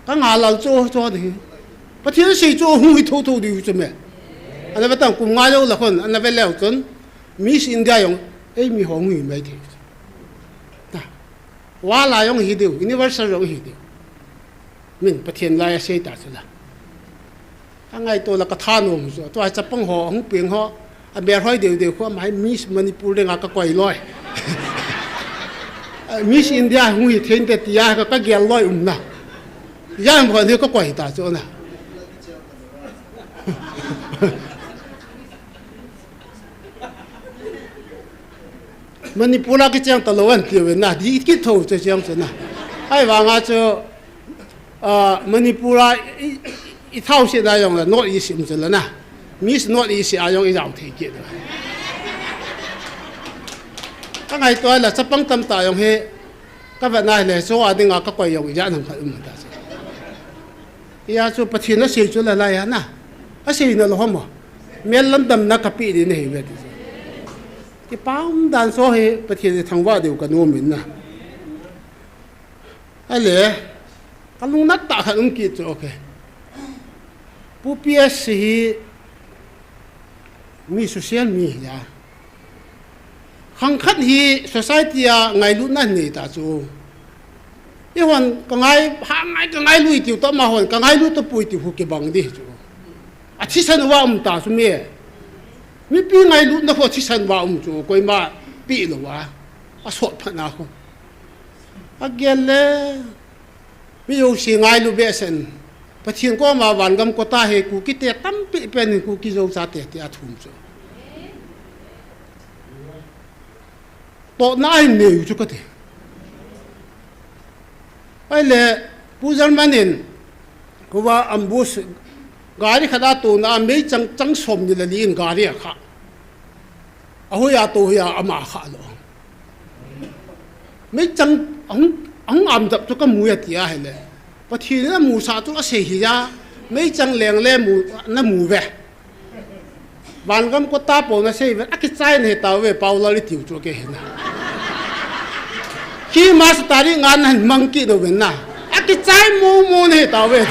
S9: cái ngã lao cho đi bắt thiên sĩ cho hung hidup thâu đi cho mẹ anh ấy tao cùng ngã lâu là con anh ấy leo chân Miss India yang ấy mi hung hidup mấy thế na War là yang hidup Universal yang hidup mình bắt thiên lai xây ta chứ là, anh ấy tôi là cái than ông rồi, tôi chấp bằng họ, không biển họ, a ber hoi deu kho mai Miss Manipur le nga ka koi loi Miss India hui then te tia ka gel loi na ya mo ne ko koi ta cho na Manipur cái trang tàu anh tiêu na đi cái thầu cho trang cho na ai vào ngã cho Manipur ít thao sẽ đại dùng là North East cho là na Miss North East ai dùng ít dòng thì kia đó các ngày tôi là sắp băng tâm tài dùng he các bạn này là số anh ngã các quầy dùng giá năng phải ta ya cho bắt thiên nó xì cho là lại na à xì nó là không mà miền lâm đầm nó cặp bị đi này vậy cái bao đàn số he bắt thiên thằng vợ đều cần ôm mình na ai lẽ cái lúc nát tạ khăn ông kịp rồi ok bố bia sĩ mi social mi ya hàng khát hi society à ngày lúc nát này ta chú yêu hồn cái ngày lui tiêu tao mà hồn cái ngày lui tao bùi tiêu hụt cái bằng đi chú à chỉ san vào ta chú mi mi bị ngày lúc nó chỉ san vào chú coi mà bị rồi à sốt phát nào không à gel le mi yêu sĩ ngày lúc bé sen bắt thiên có mà vạn gam có ta hay cụ kia tắm bị bên cụ kia dâu sa tè tè thùng rồi to nai nhiều chút cái gì ai lẽ bù dân mà nên cô ba ambus gari khada to na mấy trăng trăng sôm như là liền gari à khá ahoy à to ya ama khá lo mấy trăng ông am tập cho cái mùi tiệt hay lẽ bắt thiên nó mù sa cho cái gì ya mấy trăng leng le mù nó mù về vạn gam có ta bỏ nó xây về cái trái này tao về bao lâu đi tiêu cho cái gì na khi mà tari ngan han monkey do ben na cái trái mù này tao về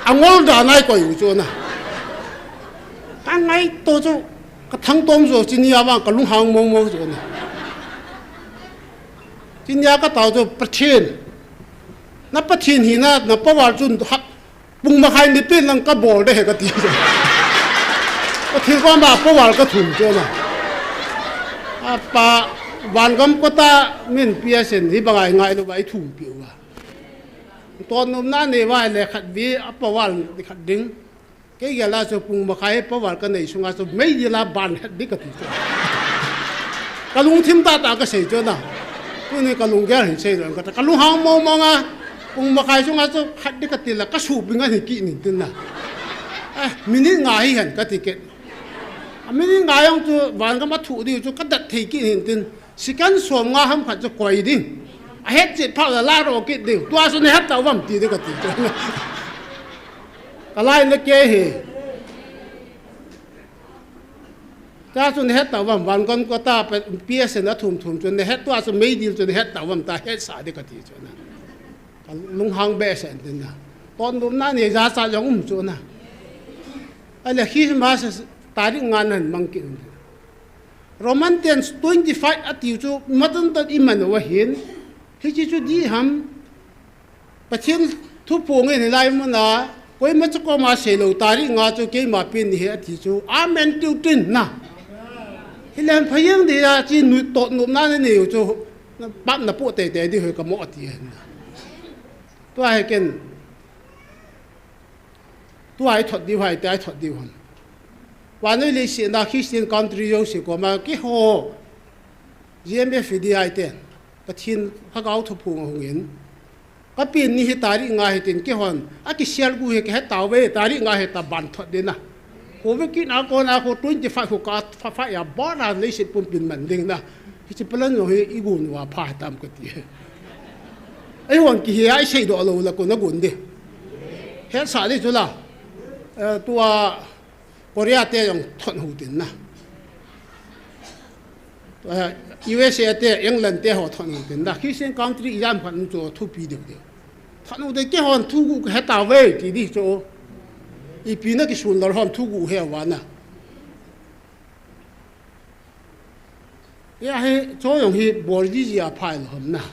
S9: anh ngồi đó này có yêu cho na cái ngày tôi cho cái thằng tôm rồi chỉ nhà mà cái lung hàng mù cho na chỉ nhà cái tao cho bắt thiên nó bắt thiên hi na nó bao vào chun hấp bung mà hai nít bên năng cái bò đấy cái gì bắt thiên con mà bao vào cái thùng cho na à pa vạn gam có ta mình bia sen thì bằng ngày nó vậy thùng biểu à toàn hôm nay này vậy là khát vi áp vào khát đinh cái gì là cho bung mà khai bao vào cái này xuống à cho mấy gì là bàn hết đi cái gì cái lung thêm ta cái gì cho na cái này cái lung cái hình xây rồi cái lung hàng mong à bung mà khai xuống à cho hết đi cái gì là cái sụp bên cái gì tin na mình ngay hẳn cái gì cái mình ngay ông cho vạn gam bắt thủ đi cho cái đặt thì cái hình tin sĩ can xóm ngã ham khát cho quay đi hết chết phao là la rồi cái điều tua số này hết tàu vầm tí đấy cái gì cái lai nó kê hề ta số này hết tàu vầm vạn con có ta bia sen nó thùng cho này hết tua số mấy điều cho này hết tàu vầm ta hết xả đấy cái gì cho này lung hang bè sen thế nào con đúng na này giá sa giống cho na ai là khi mà ta đi ngan hẳn mang kiện Romanians 25 at you to matan tad iman wa hin hi chi chu di ham pathian thu po nge ne lai mana koi ma chu ma se lo tari nga chu ke ma pin hi at chu amen tu tin na hi len phayang de ya chi nu to nu na ne chu pat na po te te di ho ka mo ati hen to ai ken to ai thot di hai tai thot di honวันนี้เลยสินะคริสเตียนคันทรีโยสิก็มากี่หัวเยี่ยมไปฟิดีไอเตนประทินฮักเอาทุบพุงหงเงินก็ปีนี้เหตุตาริงาเหตุกี่หันอ่ะกี่เชียร์กูเหตุเหตุตาเวตาริงาเหตุตาบันทดเดนะกูไม่กินอาคนอาคนตุ้งจะฟังกูกัดฟ้าอย่าบ้านะเลยสิปุ่นปินมันดิ่งนะที่จะเป็นเรื่องของอีกุนว่าพาตามกันดีไอ้หัวกี่เหตุไอ้เชี่ยดอลลูละกูนักกุนดิเหตุสาดิจุละตัวโคเรียเตยองทนหูดินนะUSA เตยอังกฤษเตยหัวทนหูดินนะคริสเตียนคันทรียามพันตัวทุบปีเดียวทนหูดินแค่หันทุกข์เหตุเอาไว้ที่นี่โจอีปีนักกิจสุนทรหันทุกข์เหตุวันนะยังให้โจยองให้บริจิอาพายลมนะ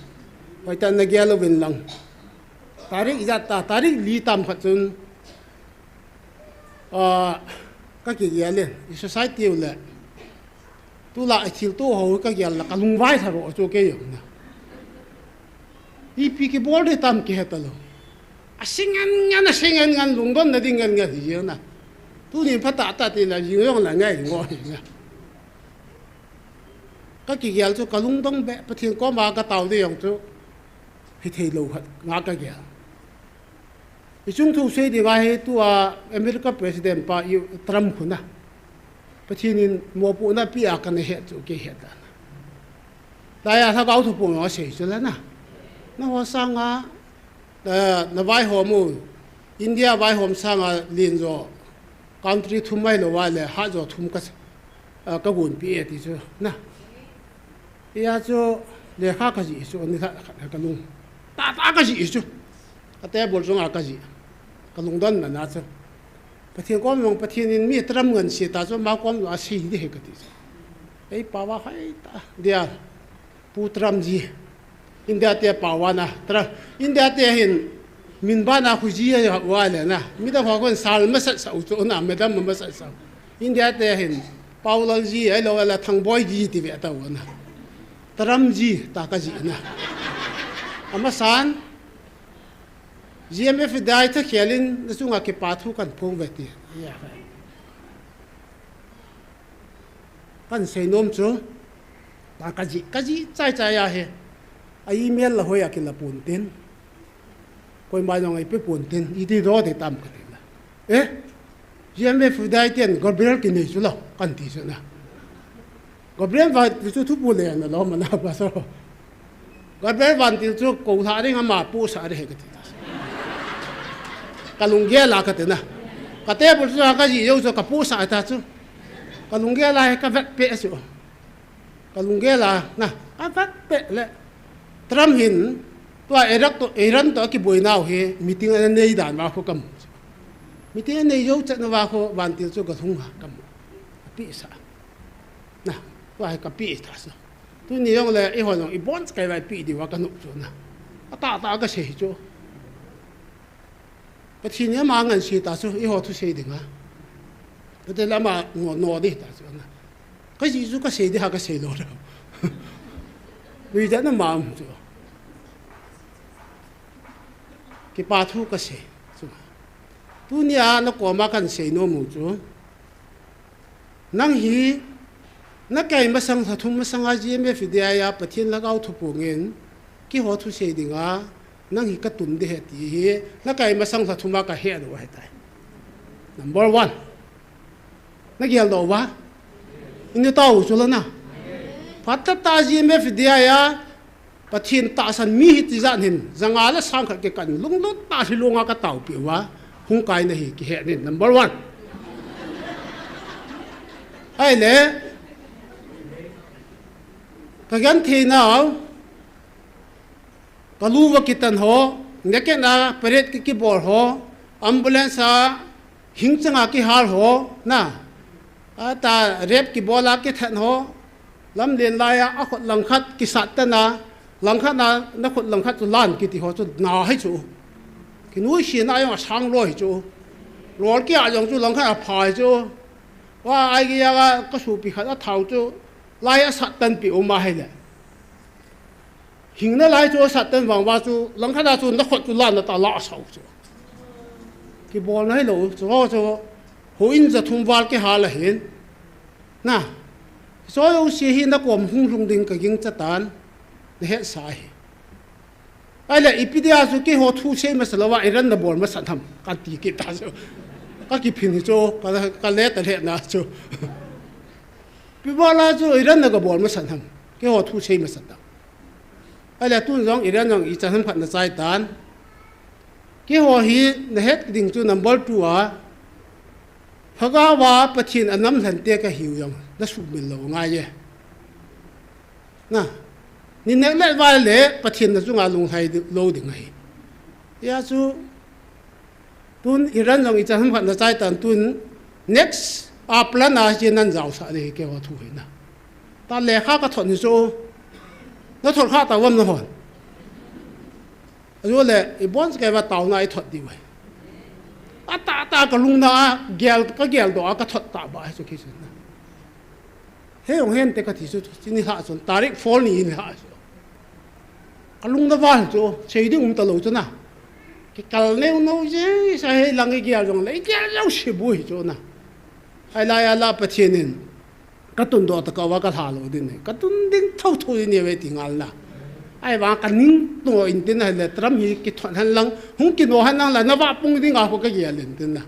S9: ไปแต่นักเรียนเราเป็นหลังตาริกจัดตาริกลีตามขัดจน các cái gì lên society là tu lại thiếu tu hậu các gì là cái lung vai thà rồi cho cái gì nè ipi cái bol để tam cái hết rồi sinh ngăn lung đón là đi ngăn gì nè tu niệm phát tạ thì là gì là ngay ngồi nè các cái gì cho cái lung đón bé phát hiện có mà cái tàu đi dùng cho thì thấy lâu hết ngã cái gì chúng tôi xây đi ngay tu America president pa Trump khuna phát hiện mua bộ na bia cái này hết cho cái hết đó đại ta搞thủ bộ nó xây cho lên nè nó hoa sang nó vai hồ mu India vai hôm sang liền rồi country thum mai lo vai le ha rồi thum cái nguồn bia thì chứ nè ya cho le ha cái gì cho ni cái lung ta cái gì chứ cái té bol trong cái gì cái lung đơn là nát chứ phát hiện có một phát hiện mi trăm ngàn xe ta cho máu con là xì đi hết cái gì ấy bảoว่าให้ta dia putram gì India te pawana tra India te hin min bana khuji ya wala na mi da khon sal ma sa sau cho na me dam ma sa sau India te hin paulal ji ai lo la thang boy ji ti ve ta wona tram ji ta ka ji na ama san GMF dai tha khelin na chunga ke pa thu kan phong ve ti ya kan sei nom chu ta ka ji chai ya he ai email là hồi cái là buồn tin, coi mai nó ngay bị buồn tin, ý đi đó để tạm cái tiền là, ế, GMF phụ đại tiền, Gabriel cái này chứ lo, cần tí chứ na, Gabriel vào chú thúc buồn liền là lo mà nào bao giờ, Gabriel vào thì chú cầu thả đi ngắm mà bố sợ đi cái tiền, cái lùng ghé là cái tiền na, cái té bố chú cái gì yêu cho cái bố sợ ta chứ, cái lùng ghé là cái vết bẹ chứ, cái lùng ghé là na, cái vết bẹ là Trump hin to Iran to ki boinau he meeting an nei dan wa ko kam meeting an nei yo chat na wa ko ban til chu ka thung ha kam pi sa na wa ka pi ta sa tu ni yong le I hon I bon kai wa pi di wa ka nu chu na ta ka sei chu pa thi ne ma ngan si ta chu I ho thu sei ding ha te la ma no di ta chu na ka ji chu ka sei di ha ka sei lo ro vì thế nó mà cái ba thu cái gì, tu nia nó có mà cần gì nó muốn chú, năng hi, nó cái mà sang thật thùng mà sang ai gì mà phải đi ai bắt thiên là gạo thu bông yên, cái họ thu gì đi ngã, năng hi cái tuần đi hết đi, nó cái mà sang thật thùng mà cái hết rồi hết đấy, number one, nó cái đâu vậy, ini tahu chú na. Phát ta gì mà phải đi à, bắt thiên ta san mi hít ra hin, rằng là sang cái cảnh lung lút ta thì luôn cái tàu biểu á, không cái này cái hệ này number one. Ai nè, cái gắn thì nào, cái lúa vào cái tần hồ, nhớ cái na, beret cái bor hồ, ambulance à, hình chẳng cái hal hồ, na, ta rep cái bor cái thằng hồ. Lâm liền lại á khот lăng khát cái sát tên na lăng khát na nó khot lăng khát cho lan cái thì họ cho nào hết chú cái núi xì na yung sang lôi chú lôi kia dùng chú lăng khát phải chú và ai cái số bị khát tháo chú lại sát tên bị ôm hay lệ hình nó lại chú sát tên vàng ba chú lăng khát na chú nó khot chú lan nó ta lạ sầu chú cái bò này lỗ chú hồi giờ thùng vào cái hà là hiện na所有事情都講空空定嘅經濟單，你hết sai。ai là ít đi à, cái họ thu xe mà sao vậy, Iran là bọn mà sản phẩm, cái gì kịp ta chứ, cái kịp hình cho, cái lẽ tại hiện nào chứ, vì bao la chứ Iran là cái bọn mà sản phẩm, cái họ thu xe mà sản phẩm. ai là tuân giống Iran giống ít sản phẩm là sai单, cái họ hi là hết định cho number 2 à. Họ cóว่าประเทศอันนั้นทันเตะก็หิวยังนั่นสุดมิลโลง่ายเลยนะนี่เนี่ยเล่ว่าเลยประเทศนั้นจุงอาลงไทยโลดึงไงยาสูตุนอิรันยังอีจะทำพันธุ์ใจตันตุน next อาปลานาเจนันเจ้าสาเลยเกี่ยวกับทุกข์นะตอนแรกข้าก็ทนอยู่แล้วทนข้าแต่ว่ามันหอนรู้เลยไอ้บอนสแกว่าเต่าไหนทนดีไว้ ta ka lung na gel do ka thot ta ba so ki sun he ong hen te ka thi su ni ha sun tarik fall ni in ha so ka lung na wal cho chei ding ta lo cho na ki kal neu no je sa he lang ge gel jong le gel lo shi bu hi cho na ai la ya la pa thienin ka tun do ta ka wa ka tha lo din ne ka tun ding thau thu ni we ti ngal na ai wa ka ning to in tin ha le tram hi ki thon han lang hung ki no han lang la na wa pung ding a ko ka gel len tin na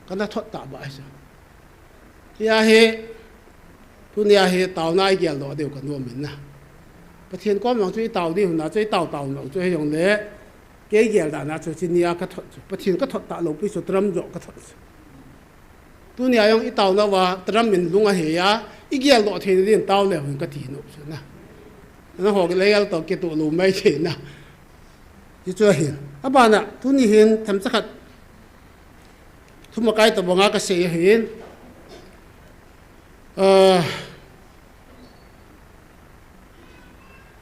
S9: ka na thot ta ba sa ya he tu nia he tao na gel do de ka no min na pa thien ko mong chui tao di na chui tao no chui yong le ke gel da na chu chin nia ka thot pa thien ka thot ta lo pi so tram jo ka thot tu nia yong i tao na wa tram min lunga he ya i gel do the din tao le hun ka ti no so na nó họ cái lấy tàu cái tụ lù mấy thế nào chứ chưa hiện à bà nè tu ni hiện thầm chắc hạt thu một cái tàu bằng cái xe hiện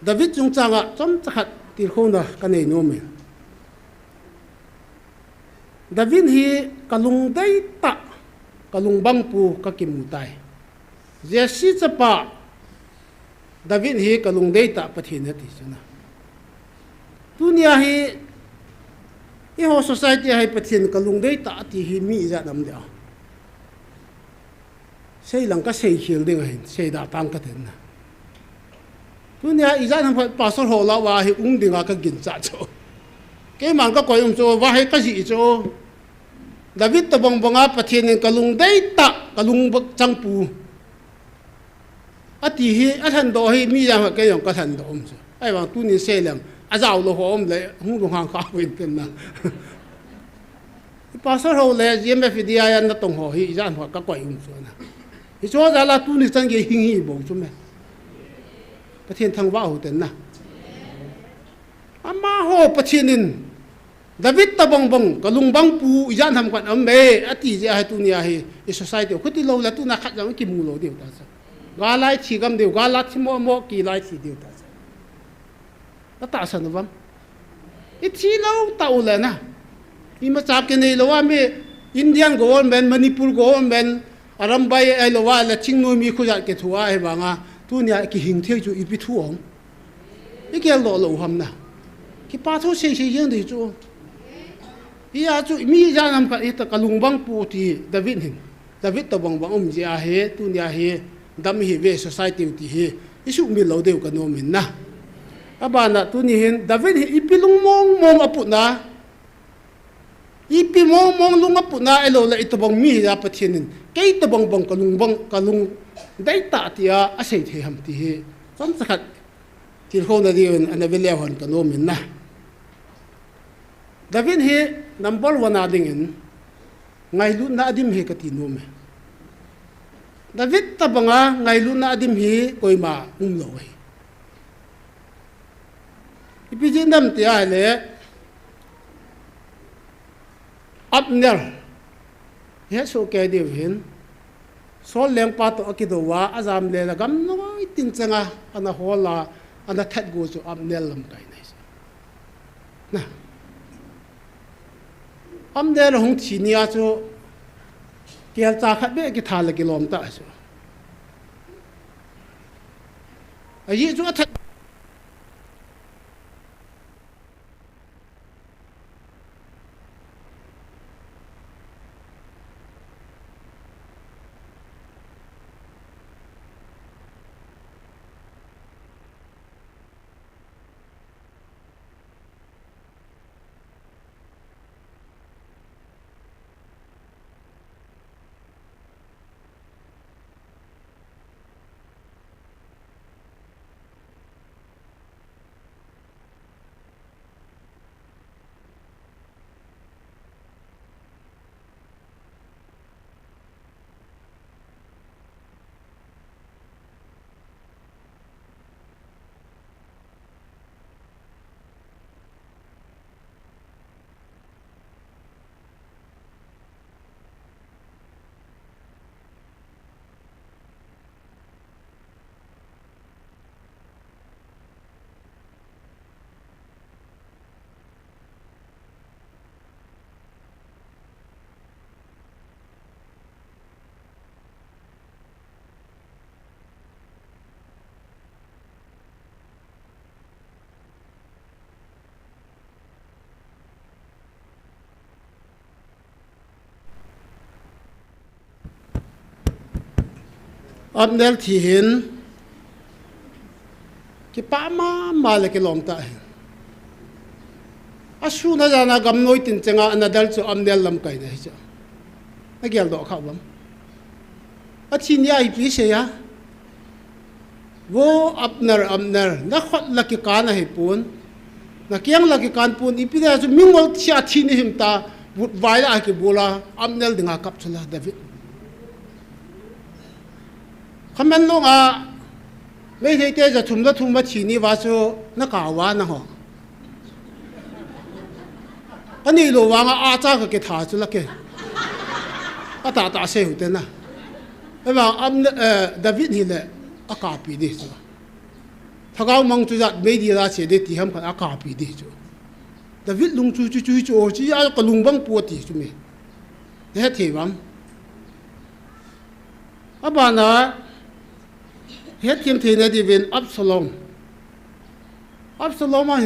S9: David chúng ta ngạ chấm chắc hạt tiền không đó cái này nữa mình David hi cái lùng đây ta cái lùng băng pu cái kim mù tai Jesse chapa David hi kalung dei ta pathin ti chuna dunia hi i ho society hai pathin kalung dei ta ti hi mi za nam dia sei lang ka sei khil ding hin sei da tang ka ten na dunia i za nam pa so ho la wa hi ung dinga ka gin cha cho ke man ka koi cho wa hai ka ji cho David ta bong bonga pathin kalung dei ta kalung bak chang pu ati hi athan do hi mi yang ka yong ka than do so ai wang tu ni se lang a zao lo hom le hung long hang kha win ten na pastor ho le gmf dia yan na tong ho hi jan ho ka koi so na hi cho za la tu ni chang ge hing hi bo chu me pathian thang wa ho ten na ama ho pathinin David ta bong bong kalung bang pu jan ham kwan am me ati je ha tu ni hi society ko ti lo la tu na khat jang ki mu lo de ta sa gà lai chỉ cầm điều gà lát chỉ mua kỳ lai chỉ điều ta ta sao nó ít chỉ lâu tàu lên na nhưng mà chạp cái này lâu mà Indian government Manipur government Arambai ai lâu là chính nuôi mi khu giác cái thua ai bằng à tu nhà cái hình thế chú ít thu ông cái lâu lâu hầm na cái ba thu xây dựng thì chú ý à chú mi ra làm cái ít cái lùng băng pu thì David tàu băng băng gì à he tu nhà he đam hi về society ti hi isu mi lo deu ka no min na abana tu ni hin David hi ipilung mong aput na ipi mong lung aput na elo la itobang mi ya pathinin kei tabang bang kalung dai ta tia a sei the ham ti hi som sakhat til ho na diun ana velia hon ka no min na David hi number 1 adingin ngai lu na adim he ka ti no me David ta banga ngai lu na adim hi koima lo hi ipiji nam ti a le Abner he so ke de hin so leng pa to akido wa azam le la gam no tin changa ana hola ana that go so Abner lam kai nai na Abner hong chi nia cho kial cha khat be ki thal ki lom ta so ayi chu athat Amnel thi hin ki pa ma le ki lom ta asu na jana gam noi tin chenga anadal chu amnel lam kai nei cha na gel do khaw lam a thin ya pi se ya wo amner na khot la ki kana he pun na kyang la ki kan pun ipi da chu mingol sia thi ni him ta but vai la ki bola amnel dinga kap chula David khamen lo nga mấy thế kia giờ thùng mà chỉ ni vào số nó cả quá nó họ anh đi lô vàng à cha cái thà chú là cái à ta xe hụt na cái vàng âm David hi lệ à cả bị đi chú thằng ông mong chú giật mấy đi ra xe đi thì ham à cả bị đi chú David lung chú chỉ à cái lung băng bùa thì chú mình thế thì vắng à bà nói hết kiếm thì này thì viên Absalom mà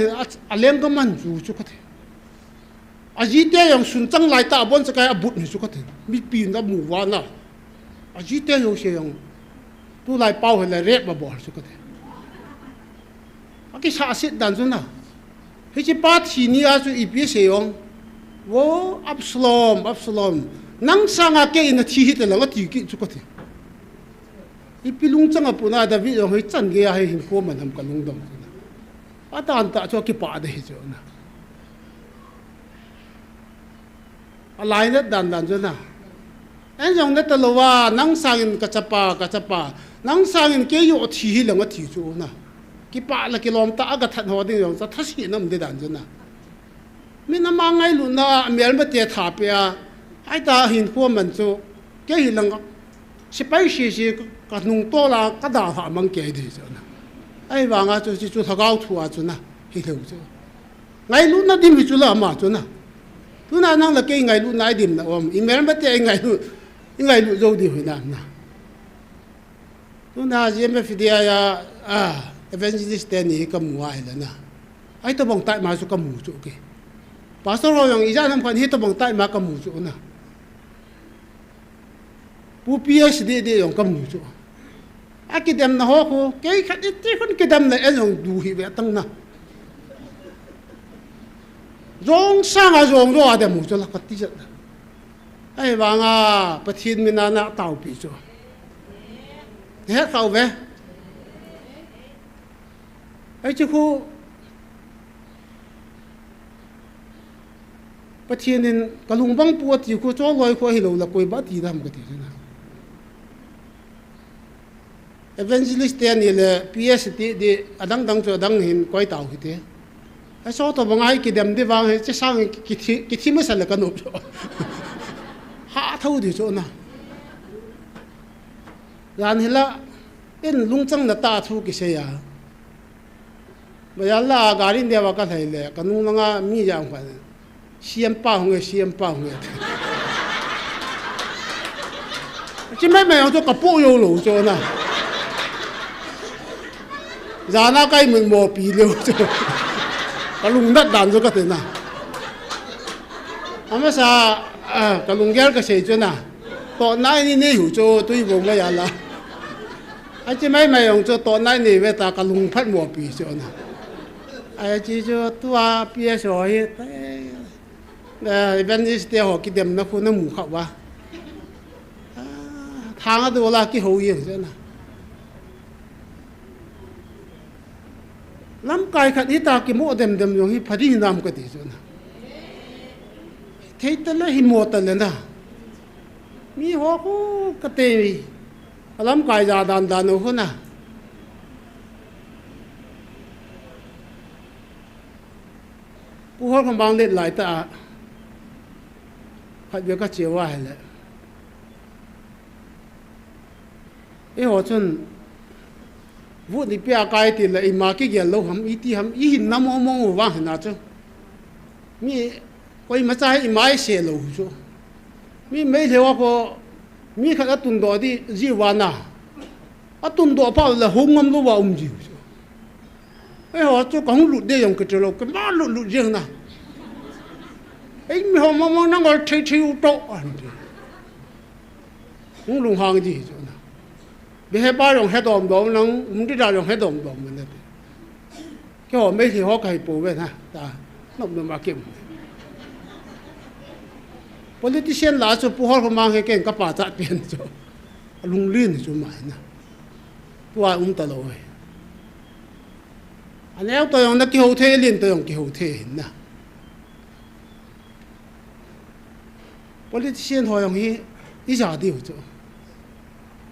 S9: alem cái man chú chú có thể ajite yang sun chang lai ta bon sakai abut ni chú có thể mi pin da mu wa na ajite yo se yang tu lai pau he la ret ba bo chú có thể cái sa sit dan chú na he chi pa thi ni a chú ipi se yong wo Absalom nang sanga ke in thi hit la ti ki chú có thể ipilung changa puna David hoi chan ge hai hin ko manam kalung dom atan ta cho ki pa de jo na alai na dan jo na en jong na talowa nang sangin ka chapa nang sangin ke yo thi hi lang thi chu na ki pa la ki lom ta aga that ho ding yong sa thasi nam de dan jo na mi na ma ngai lu na mel ma te tha pe a ai ta hin ko man chu ke hi lang sipai si ka nung to la ka da ha mang ke de jo na ai wa nga chu tha gao thu a chu na hi theu chu ngai lu na dim hi chu la ma chu na tu na nang la ke ngai lu nai dim na om i mer ba te ngai lu zo di hui na tu na je me fi dia ya evangelist te ni ka mu ai la na ai to bong tai ma chu ka mu chu ke pastor ho yong i ja nam khan hi to bong tai ma ka mu chu na pu PS de yong ka mu chu akidem na ho ko ke khat ti khun kidam na en yong du hi ve tang na rong sang a rong ro a de mu chu la ka ti ja ai wa nga pathin mi na tau pi chu he khau ve ai chu khu pathin in kalung bang pu ti khu cho loi kho hi lo la koi ba ti dam ka ti na evangelist te ni le PS de adang dang cho dang hin koi tau ki te a so to bangai ki dem de wang che sang ki thi ma sal ka no cho ha thau di cho na yan hila in lung chang na ta thu ki se ya ba ya la garin de wa ka thai le ka nu nga mi yang fa siam pa hong chỉ mấy mày cho cặp bộ yêu lẩu cho na giá na cái mình mua bì liêu cho cái lùng đất đàn cho cái thế nào mà sao cái lùng gel cái gì cho na tổ nãy ni hiểu cho tôi vùng cái là anh chỉ mấy mày cho tổ nãy ni về ta cái lùng phát mua bì cho na anh chỉ cho tôi bia rồi bên dưới kia họ cái điểm nó phun nó mù khẩu quá thang đó là cái hậu yên thế nào lắm cái khác ít ta cái mộ đầm dùng hi phát đi làm cái gì thế nào thấy tên là hi mộ tên là mi họ có cái gì lắm cái gia đàn đàn nó hơn à bố họ không bằng lên lại ta phải biết cái chiều ai lại ấy họ chun vụ đi bia cái thì là mà cái gì lâu hầm ít thì hầm ít năm mong vang hình nào chứ mi coi mà trái mà xe lâu chứ mi mấy theo họ mi khai tuần đó đi gì vào na tuần đó bao là hông ngâm luôn vào gì chứ ấy họ cho con lụt đi dùng cái chỗ lâu cái má lụt riêng na ấy mi họ mong nó gọi chơi chơi u tô không lùng hàng gì chứ bị hết ba rong hết đom đom nắng đi ra rong hết đom đom mình đấy cái họ mấy thì họ cái bố về ha ta nó mà kiếm politician là cho phù hợp mang cái cái bà chặt tiền cho lung liên cho mày nè tua ta rồi anh em tôi ông nó cái hậu thế liên tôi ông cái hậu thế nè politician họ ông hi ý giả điều cho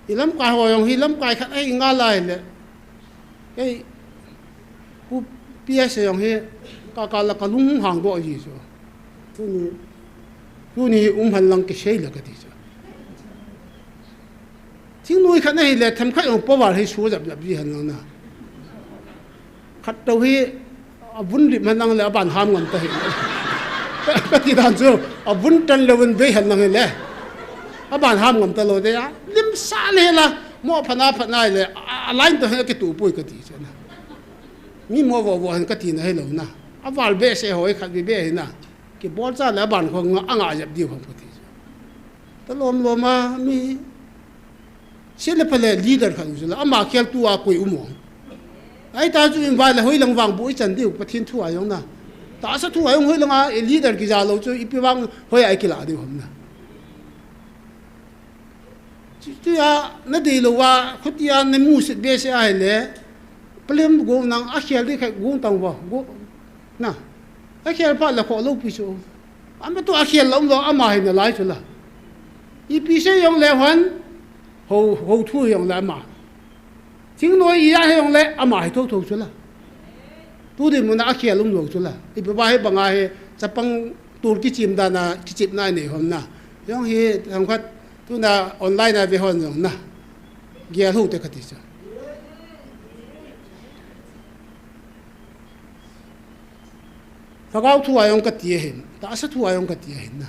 S9: lắm cái họ ông hi lắm cái khác ấy ngã lại nè cái ku PS ông hi cả là cả lung hàng độ gì cho tu ni hành lang cái xe là cái gì cho chính nuôi khác này là thầm khách ông bảo vào hay số dập gì hành lang nè khách đâu hi vun đi hành lang là bản ham ngon tới cái gì đó chứ vun chân là vun về hành lang này bản ham ngon tới rồi đấy á lim xa này là mua phần này là lại tới cái tủ bụi cái gì chứ nè mi mua vào cái gì này lâu nè vào về sẽ hỏi khách về nè cái bó ra là bản không ăn ngại dập điều không có gì tới lom mà mi sẽ là phải leader khác rồi là mà kêu tu à quỷ ai ta chú invite là hơi lăng vàng bụi chân điều bắt thiên thu ai không nè ta sẽ thu ai không hơi lăng à leader cái giá lâu chú ít vàng hơi ai cái là điều không nè chú à nó đi lâu à khốt ya nên mua sẽ về sẽ ai lẽ problem gồm năng ác khéo đi khách gồm tăng vào gồm nè ác khéo phải là khó lâu pi số anh mới tu ác khéo lắm rồi anh mà hình là lại chứ là ít pi sẽ用来还hậu thu用来嘛chính nói ý ai用来anh mà thu thu chứ là tu đi muốn ác khéo lắm rồi chứ là ít bữa bay bằng ai chấp bằng tu cái chim đàn à cái chim này này hôm na yung hi thằng khách tu na online na về hôm rồi na gia thu tới cái gì chứ thằng gấu thu ai ông cái gì hết, ta sẽ thu ai ông cái gì hết na,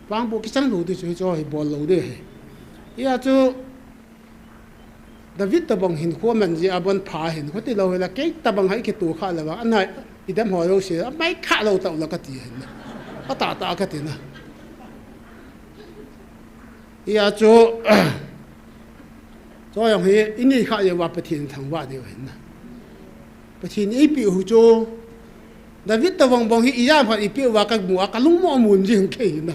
S9: bang bộ cái chân lúa thì cho hay bò lúa đấy, ya cho David ta bằng hình khoa mình gì abon phá hình, có thể lâu là cái ta bằng hay cái tổ khác là anh này, đi đem hỏi đâu xí, mấy khác lâu tàu là cái gì hết na, ta cái gì na, ya cho ông ấy, anh ấy khác giờ vào bát thiên thằng vợ điều hết na, bát thiên ấy biểu cho David ta vong hi iya pha ipiu wa ka mu ka lung mo mun jing ke na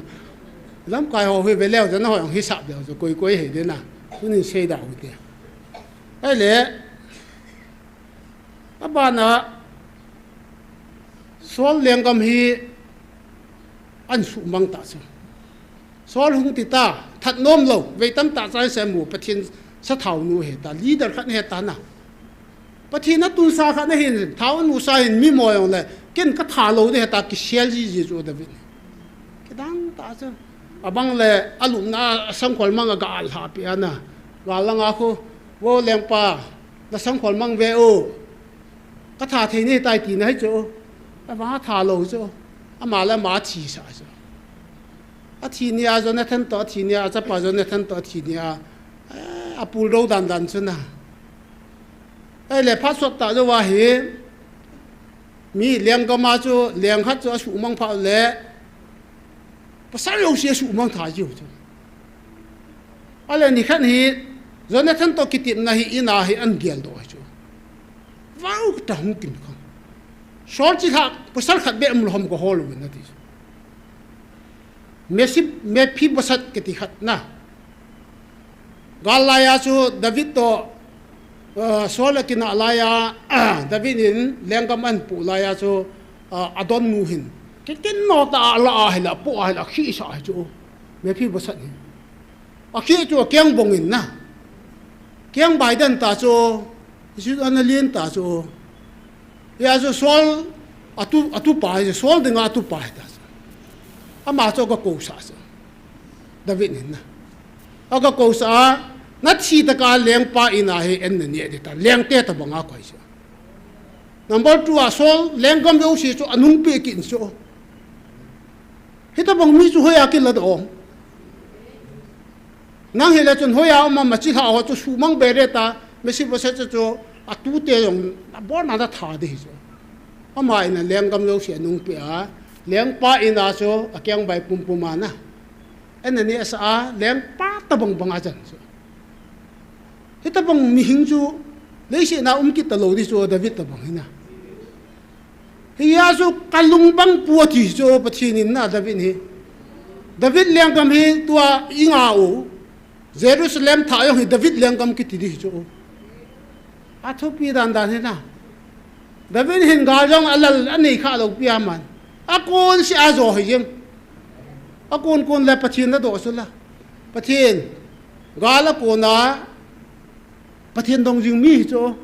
S9: lam kai ho he ve leo jana ho hi sap leo so koi he de na tu ni sei da hu de ai le aba na sol leng gam hi an su mang ta so sol hung ti ta that nom lo ve tam ta sai se mu pathin sa thau nu he ta leader khat he ta na pathin na tu sa khat na hin thau nu sa hin mi mo yong le kiến cái thả lâu đấy ta cái xe gì rồi đấy cái đáng ta chứ bang lệ alum na sang khol mang gal ha pi ana gal lang ako wo leng pa na sang khol mang ve o cái thả thế này tai ti này chỗ ba thả lâu chỗ mà là mà chỉ sao chỗ thì nia rồi na thân to thì nia cho pa rồi na thân to thì nia pul đâu đan đan chứ na ai lệ phát xuất ta cho wa hi mi liang ka ma chu liang khat chu su mang pha le pasal yo se su mang tha ju chu ala ni khan hi zona than to kitip na hi ina hi an gial do chu wau ta hung kin kham short chi tha pasal khat be am hom ko hol na ti mesip me phi basat ke ti khat na galaya chu david to sola kina alaya David in lengam an pu laya cho adon nu hin cái no ta la hay là po hay là khi sa cho me phi bosat ni khi cho kyang bong in na kyang Biden ta cho ju an lien ta cho ya cho sol atu pa sol ding atu pa ta ama cho ko sa David in na aga ko sa nát chi ta cả leng pa ina he en ne de ta leng te ta banga khoi cha number 2 so leng gam do si so anung pe kin so hita bang mi chu hoya ki la do nang he la chun hoya ma chi ha ho chu su mang be re ta me si bo se chu atu te yong bo na da tha de so ama ina leng gam do si anung pe a leng pa ina so akyang bai pum pumana en ne sa leng pa ta bang banga chan so hết tập bằng mi hình chú lấy sự nào kít tờ lâu đi cho David tập bằng na hi ya chú kalung băng bùa thì cho bắthin na David liang cầm hi tua ingao Jerusalem tháo hi David liang cầm kít đi cho athopi dan dan he na David hin ga jong alal ani kha lo pia man akon si azo hi jem akon kon la pathin na do so la pathin ga la ko na pathin dong jing mi cho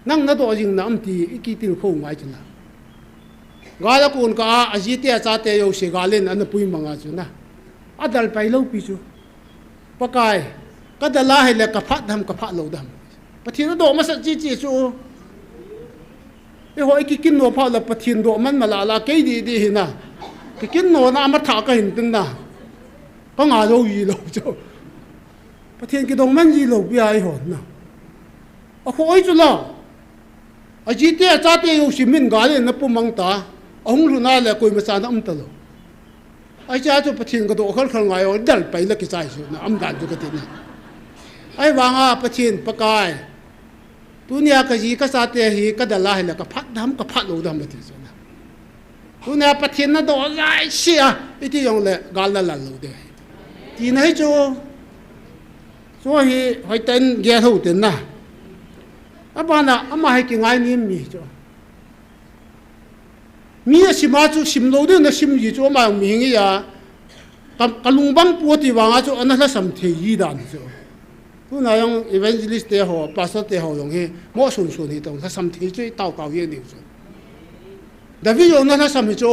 S9: nang na do jing na am ti ki tin kho ngai chuna ga la kon ka aji te cha te yo se ga len an pui manga chuna adal pai lo pi chu pakai ka dala he le ka phat dham ka pha lo dham pathin na do ma sa chi chi chu e hoi ki kin no pha la pathin do man mala la ke di di hi na ki kin no na ma tha ka hin tin na ka nga lo yi lo cho pathin ki dong man yi lo bi ai hon na a khoi chu la a ji te cha te yo simin ga le na pu mang ta ong lu na le koi ma sa na ta lo ai cha chu pathin ka do khal khal ngai o dal pai la ki chai chu na am dan chu ka ti na ai wa nga pathin pakai tunia ka ji ka sa te hi ka dala hi la ka phat dham ka phat lo dham ti na tunia pathin na do lai sia iti yong le gal la lo de ti nai chu so hi hoi ten ge ho ten na abana ama hai ki ngai nim mi chu mi si ma chu sim lo de na sim ji chu ma mi ngi ya ka lung bang pu ti wa nga chu an la sam the yi dan chu tu na yung evangelist te ho pastor te ho yung he mo sun sun hi tong sa sam the chui tao tao ye ni chu David yo na sam chu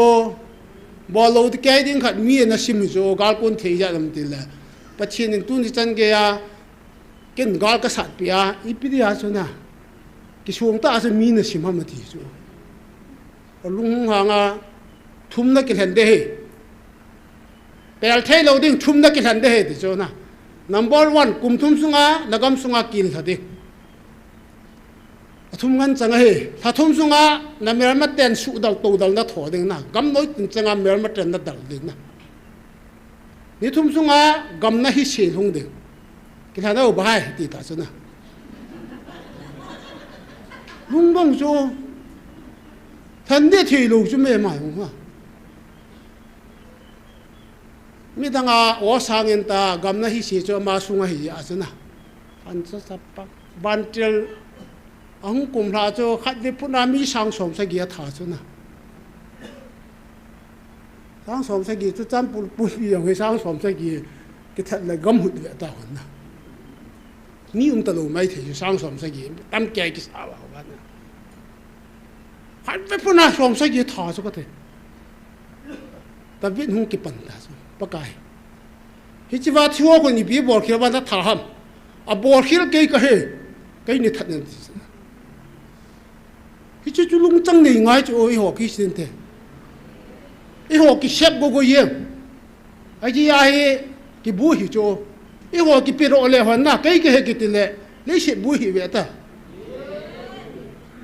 S9: bo lo de kai ding khat mi na sim chu gal kun the ya lam ti la pathin tu ni chan ge ya ken gal ka sat pia ipidi ya chu na ki suang ta sa mi na sim ha ma ti chu lung ha nga thum na ki hen de he pel thai lo ding thum na ki hen de he ti chu na Number 1 kum thum sunga nagam sunga kil thadi athum ngan changa he thum sunga na mer ma ten su dal to dal na tho ding na gam noi tin changa mer ma ten na dal ding na ni thum sunga gam na hi se hung ding ki thana u bai ti ta chuna lung bang chu than de thi lu chu me mai hung ha mi danga o sangin ta gamna hi si cho ma sunga hi asuna an sa sapa bantel ang kum la cho khat de puna mi sang som sa gi tha chuna sang som sa gi chu cham pu pu bi yang sang som sa gi ki that la gam hu de ta hon na ni ta lo mai the sang som sa gi tam ke ki sa wa ba na khat de puna som sa gi tha chu ka the ta vin hung ki pan ta pakai hi chi wa thiwa ko ni bi bor khil ba na tha ham a bor khil ke ka he ke ni that nen hi chi chu lung chang nei ngai chu oi ho ki sin te i ho ki shep go go yem a ji ya he ki bu hi chu i ho ki pi ro le hon na ke ke he ki ti le she bu hi ve ta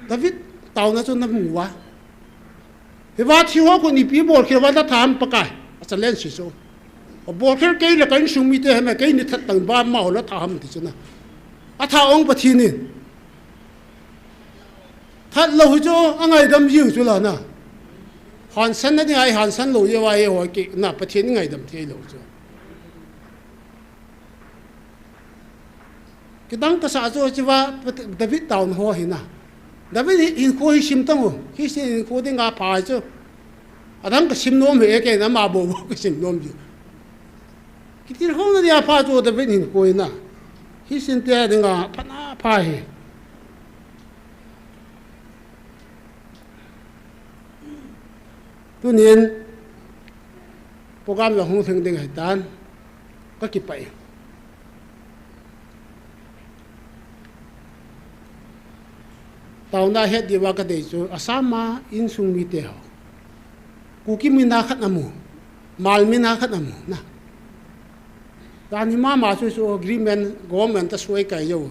S9: David tao na chu na mu wa hi wa thiwa ko ni bi bor khil ba na tha ham pakai a len si so bo khel ke la kan sung mi te ha ke ni that tang ba ma ho la tha ham ti chuna a tha ong pa thi ni that lo jo angai dam yu chu la na han san na ni ai han san lo ye wa ye ho ki na pa thi ni ngai dam the lo chu ki dang ka sa jo chi wa David taun ho hi na David in ko hi sim tang hi sin ko de nga pa chu adam ka sim nom he ke na ma bo ka sim nom ju kitir hong na dia pa chu David in ko na hi sin te de nga pa na pa he tu nin program la hong theng ding hai tan ka ki pai tao na het di wa ka de chu asama in sung mi te ho ku ki mi na khat na mu mal mi na khat na mu na ta ni ma chu chu agreement government ta suai kai yo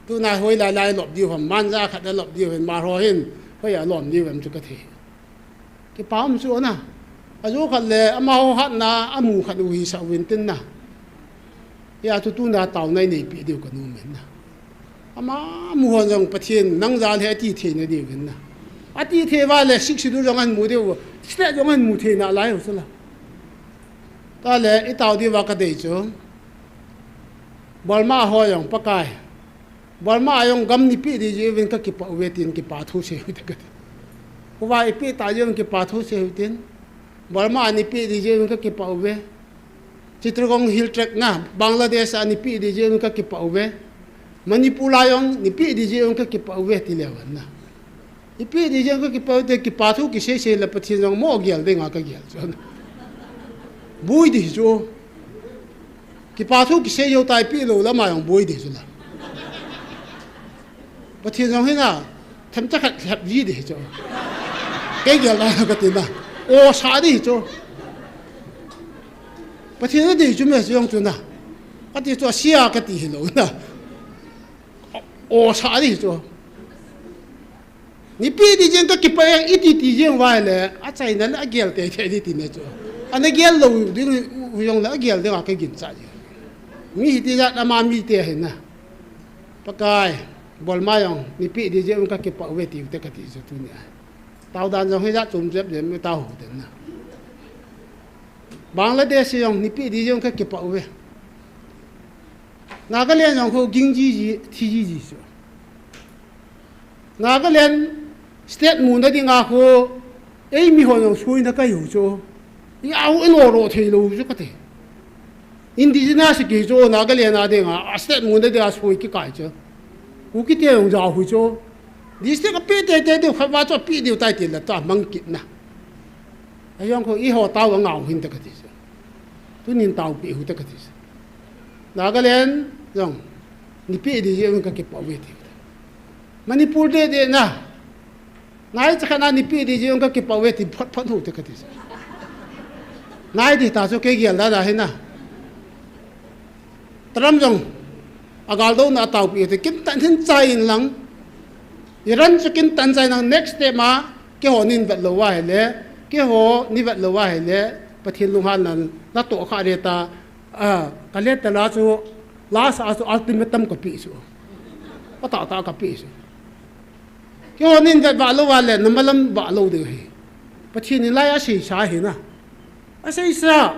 S9: tu na hoi lai lai lob di hom man za khat da lob di hen ma ro hin hoi a lom ni wem chu ka the ki pam chu na a zo khat le ama ho hat na amu khat wi sa win tin na ya tu na tao nai nei pi di ko nu men na ama muhon jong pathian nang zal he ti the na di win na ati the wa le sik sidu jong an mu de wo sle jong an mu the na lai ho sala ta le I taw di wa ka de chu bolma ho jong pakai bolma jong gam ni pi di je win ka ki pa we tin ki pa thu se de ka ko wa I pi ta jong ki pa thu se tin bolma ni pi di je win ka ki pa we Chittagong hill track nga Bangladesh ani pi di je win ka ki pa we Manipur layong ni pi di je ka ki pa we ti lewan na I pi di je ka ki pa te ki pa thu ki se la pathin jong mo gyal de nga ka gyal chon bui di jo ki pa thu ki se yo tai pi lo la ma yong bui di la pathin jong hina tham cha khat khat ji di jo ke gyal la ka ti na o sa di jo pathin di ju me jong chu na ka ti cho sia ka ti lo na o sa di cho ni pi di jeng ka ki pa I ti ti jeng wa le a chai na la gel te te di ti ne cho ana gel lo di yong la gel de ka gin cha ji mi ti ja na ma mi te he na pakai bol ma yong ni pi di jeng ka ki pa we ti te ka ti so tu ni tao dan jong he ja chum jep de me tao de na Bangladesh yong ni pi di jeng ka ki pa we Nagaland yang ko gingji ji ti ji ji so Nagaland state mun da ding a ko ei mi ho yong sui na ka yu so ya u no ro the lo ju ka te indigenous ki jo Nagaland a ding a state mun da da sui ki kai jo u ki te yong ja hu jo di se ka pe te te kha wa cho pi di tai ti la ta mang ki na ayong ko I ho ta wa ngau hin ta ka ti so tu nin tao pi hu ta ka ti so Nagaland yang ni pi di je ka ki pa we ti Manipur de na nai cha kana ni pi di je ka ki pa we ti phot phot hu te ka ti nai di ta so ke gi la da he na tram jong agal do na tau pi te kin tan hin chai in lang iran chu kin tan chai nang next day ma ke ho nin vat lo wa he le ke ho ni vat lo wa he le pathin lu han nan na to kha re ta ka le ta la chu last as ultimatum ka pi su ta ta ka pi su ke ho nin vat ba lo wa le namalam ba lo de he pathin ni la ya si sa he na a sei sa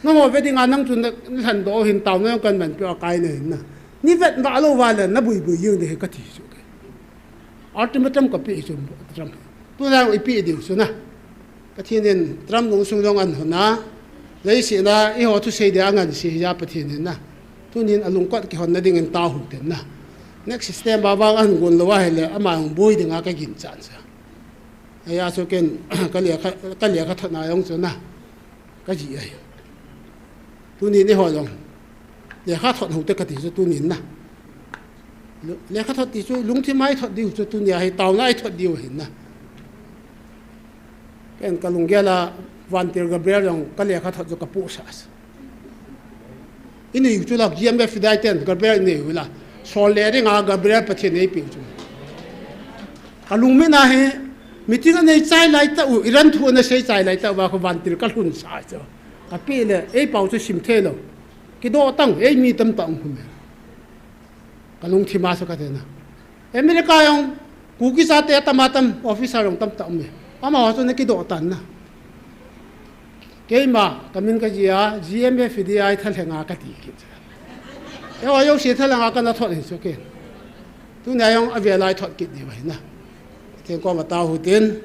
S9: no mo ve ding anang chun han do hin taw na kan man pyo kai ne na ni vet ba lo wa le na bui bui yeng de ka ti su ke ultimatum ka pi su tram tu na I pi di su na ka thi nen tram nong sung dong an na lấy sĩ na I họ thu xây để anh sĩ gia bát thiên na tu nín alung quát cái hòn na đinh anh tao hụt đến na next system ba bang anh gun lo hay là ama ang bui đinh cái gin chan sa ai à số ken cái lìa cái thật nào ông số na cái gì ấy tu nín I họ rồi lìa cái thật hụt cái gì số tu nín na lìa cái thật thì số lúng thì mai thật điều số tu nín hay tao ngay thật điều hình na ken cái lung kia là Vantir Gabriel yang kali akat hot joka pusas. Ini itu lah GMF Fidaiten Gabriel ini wila. Soleri nga Gabriel pathin ei pi chu. Kalung me na he meeting nei chai lai ta u iran thu na sei chai lai ta wa ko Vantir kal hun sa cho. Kapi le ei pau chu sim the lo. Ki do tang ei mi tam tang hu me. Kalung thi ma so ka na. America yang kuki sa te tamatam officer yang tam tam me. Ama wa chu ne ki do tan na. Cái mà mình cái gì à GMF thì ai thay ngã cái gì kia, em ở trong xe thay ngã cái nó thoát hình số kia, tu này ông ở về lại thoát kịp như vậy nè, thì qua mà tao hồi tiền,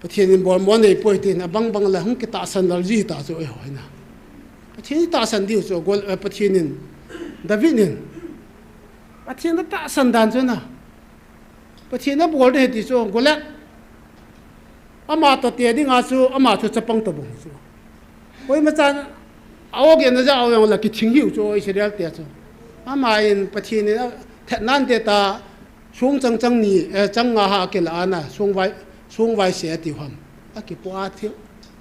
S9: bây giờ bọn món này bồi tiền, băng băng là không cái tạ sân là gì tạ rồi hỏi nè, bây giờ tạ sân điều rồi, bây giờ David nên, bây giờ nó tạ sân đàn rồi nè, bây giờ nó bỏ đi thì rồi, gọi là ama to te ding asu ama chu chapang to bung chu oi ma chan aw ge na ja aw yang la ki thing hiu chu oi serial te chu ama in pathi ni the nan te ta sung chang chang ni chang nga ha ke la na sung vai se ti hom a ki po a thi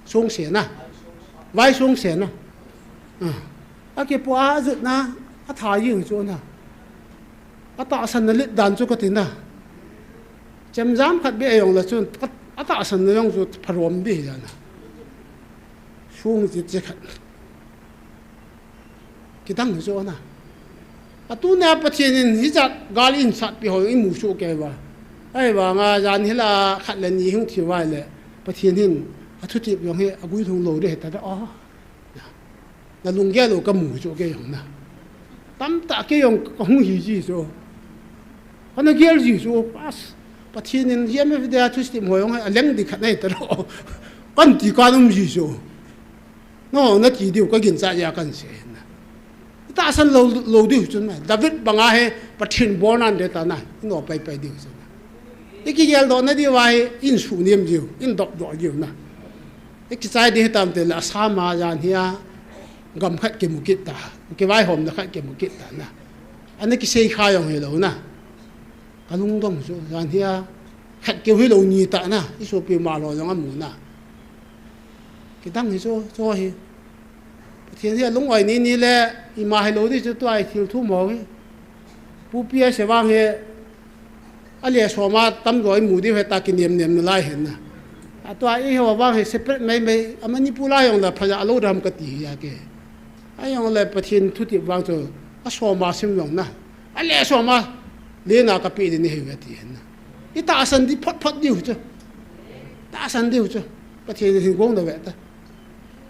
S9: sung se na vai sung se na a ki po a zu na a tha yin chu na a ta san na lit dan chu ka ti na chem jam khat be yong la chu ta san na yong chu pharom bi ya na sung ji che khat ki dang chu na tu na pathian in hizat gal in sat pi ho in mu su ke wa ai wa nga jan hila khat le ni hung thi wa le pathian hin thu ti yong he agui thung lo de ta da na lung ge lo ka mu su ke yong na tam ta ke yong hung hi ji so ana gel ji so pas pathian in yem ve da thu sti mo yong a leng di khat nei ta ro kan ti ka num ji so no na ti diu ka gin sa ya kan se ta san lo diu chun ma David banga he pathin bonan de ta na no pai pai diu so iki gel do na di wa in su niam diu in dok do diu na iki sai di tam te la sa ma jan hia gam khat ke mu kit ta ke vai hom na khat ke mu kit ta na an ki sei kha yong he lo na kalung dong so jan hia khat ke hui lo ni ta na iso pi ma lo yong amu na ki dang hi so hi thiên thiên lúng ngoài ní lẽ mà hay lối đi cho tôi thiếu thu mỏ bố bia sẽ vang he anh lẽ số mà tâm rồi mù đi phải ta kinh nghiệm niệm lại hiện na tôi ấy họ vang he separate mấy anh mình phụ lại ông là phải alo đam cái gì cái anh ông là bắt thiên thu tiệp vang cho số mà xem lòng na anh lẽ số mà liên nào cái bị đi hết tiền na ít ta sân đi phật điều chứ ta sân điều chứ bắt thiên thì cũng được vậy ta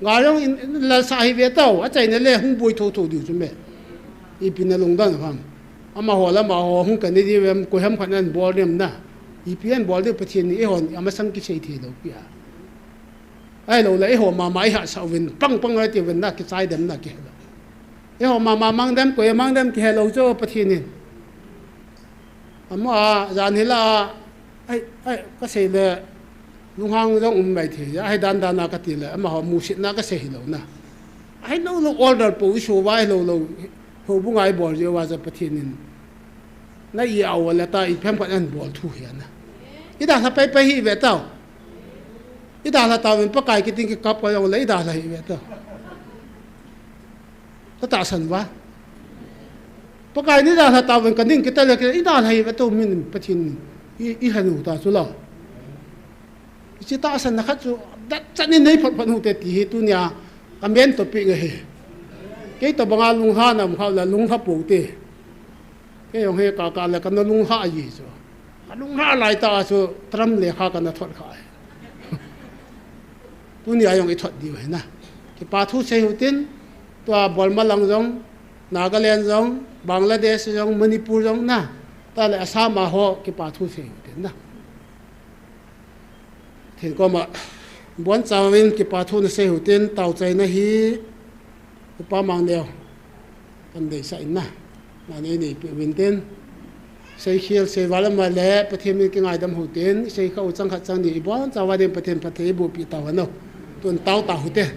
S9: ngài ông là sai về tàu, ở trên này là không bồi thâu điều gì mấy, ít bên là lồng đan phải không? Mà họ là mà họ không cần đi về coi hem khăn ăn bò điểm na, ít bên bò điểm bắt hiện hòn, mà sang cái gì thì đâu kia, ai lâu lại họ mà máy hạ sao vin, băng lại thì vin na cái sai điểm na kia, họ mà mang điểm coi mang điểm kia lâu cho bắt hiện này, mà giờ này là ai cái gì là lung hang dong mai thì ai dan na cái tiền là mà họ mua xịt na cái xe lâu na ai lâu order po số vai lâu họ bung ai bỏ rồi vào giờ bắt thiên na yêu là ta ít phèm quan ăn bỏ thu hiền na ít đã là bay hi về tao ít đã là tao mình bắt cái tiếng cái cặp cái ông lấy đã là hi về tao có tạ sân quá bắt cái này đã là tao mình cần cái ta là cái ít đã là hi về tao mình bắt thiên ít hành hữu ta số lo chỉ ta sân là khách số chắc nên lấy phật hữu tệ thì tu nhà làm bên tổ bị người cái tổ bằng lung ha nằm khâu là lung hấp bổ tệ cái ông hay cả là cái nó lung ha gì rồi lung ha lại ta số trâm lệ ha cái nó thoát khỏi tu nhà ông ấy thoát đi vậy na cái ba thu xây hữu tiền tua Burma lang giống Nagaland giống Bangladesh giống Manipur giống na ta lại Assam mà họ cái ba thu xây hữu tiền na thì có mà muốn chào bên cái bà thu nó xây hữu tiền tàu chạy nó hi bà mang đeo cần để xảy na mà này này bị viên tiền xây khiêu xây vào mà lẽ bắt thêm cái ngày đâm hữu tiền xây khâu trăng khát trăng đi bọn chào vào đêm bắt thêm bộ bị tàu nó tuần tàu hữu tiền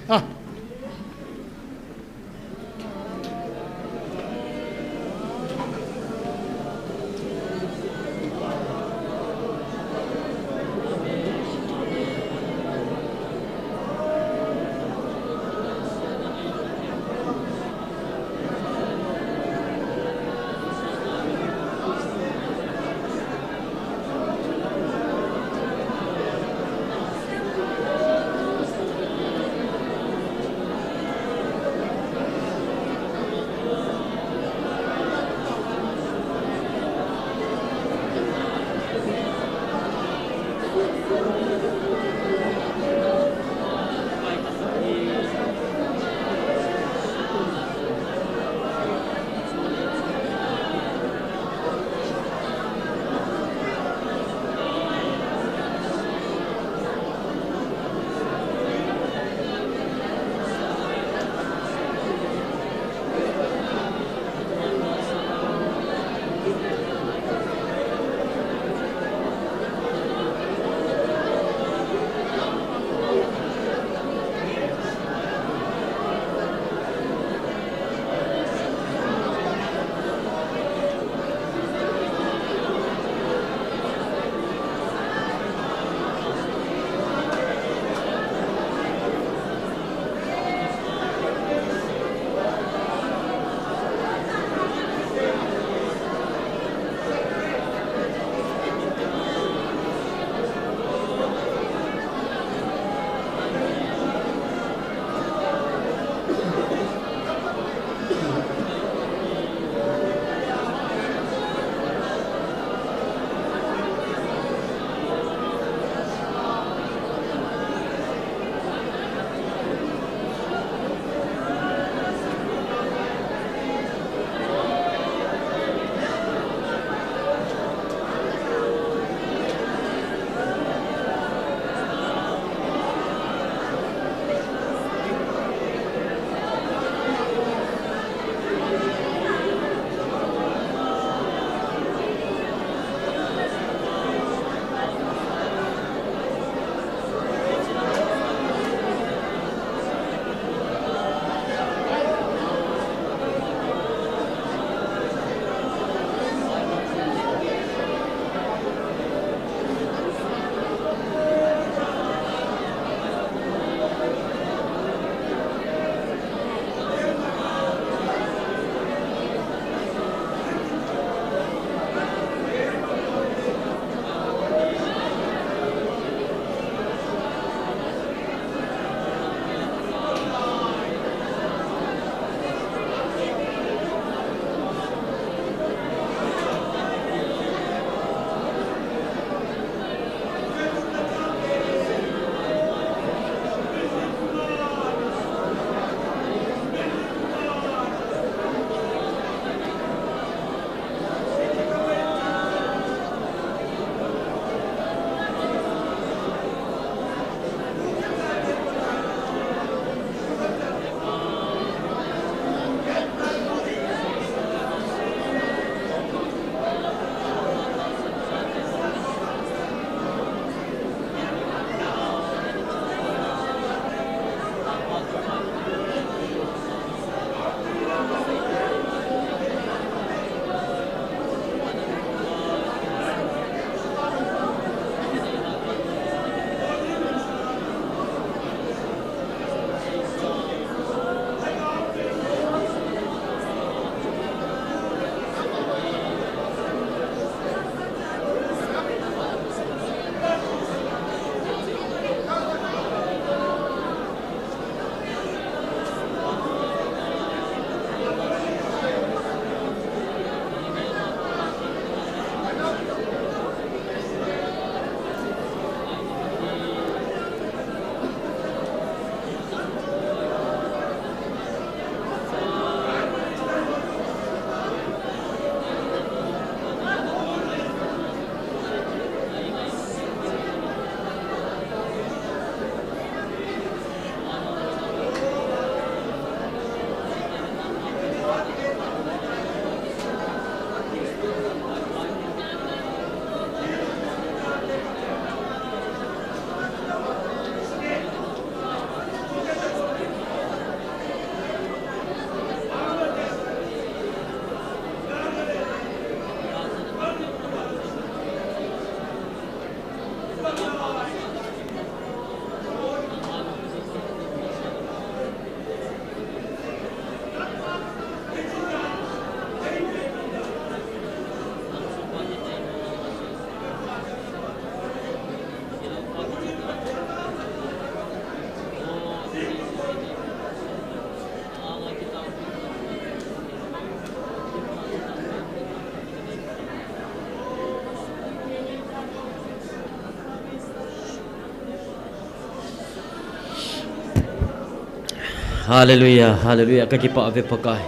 S10: Hallelujah, hallelujah. Kakipa ave pakai.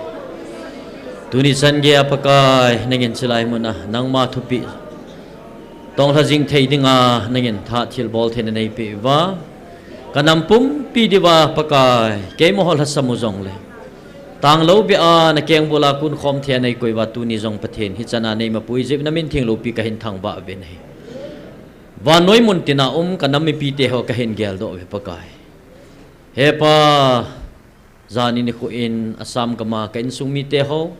S10: Tunisan dia pakai nangin selai muna nang matupi. Tong thajing thei dinga nangin tha thil bol thene nei pe wa. Kanampum pi diwa pakai. Ke mohol hasamuzong le. Tang lo bi a na keng bola kun khom thia nei koi wa tu ni jong pathen hi chana nei ma pui jip namin thing lo pi ka hin thang ba ve nei. Wa noi mun tina kanami pi te ho ka hin gel do ve pakai. He pa zani ni ko in asam kama kain sumi te ho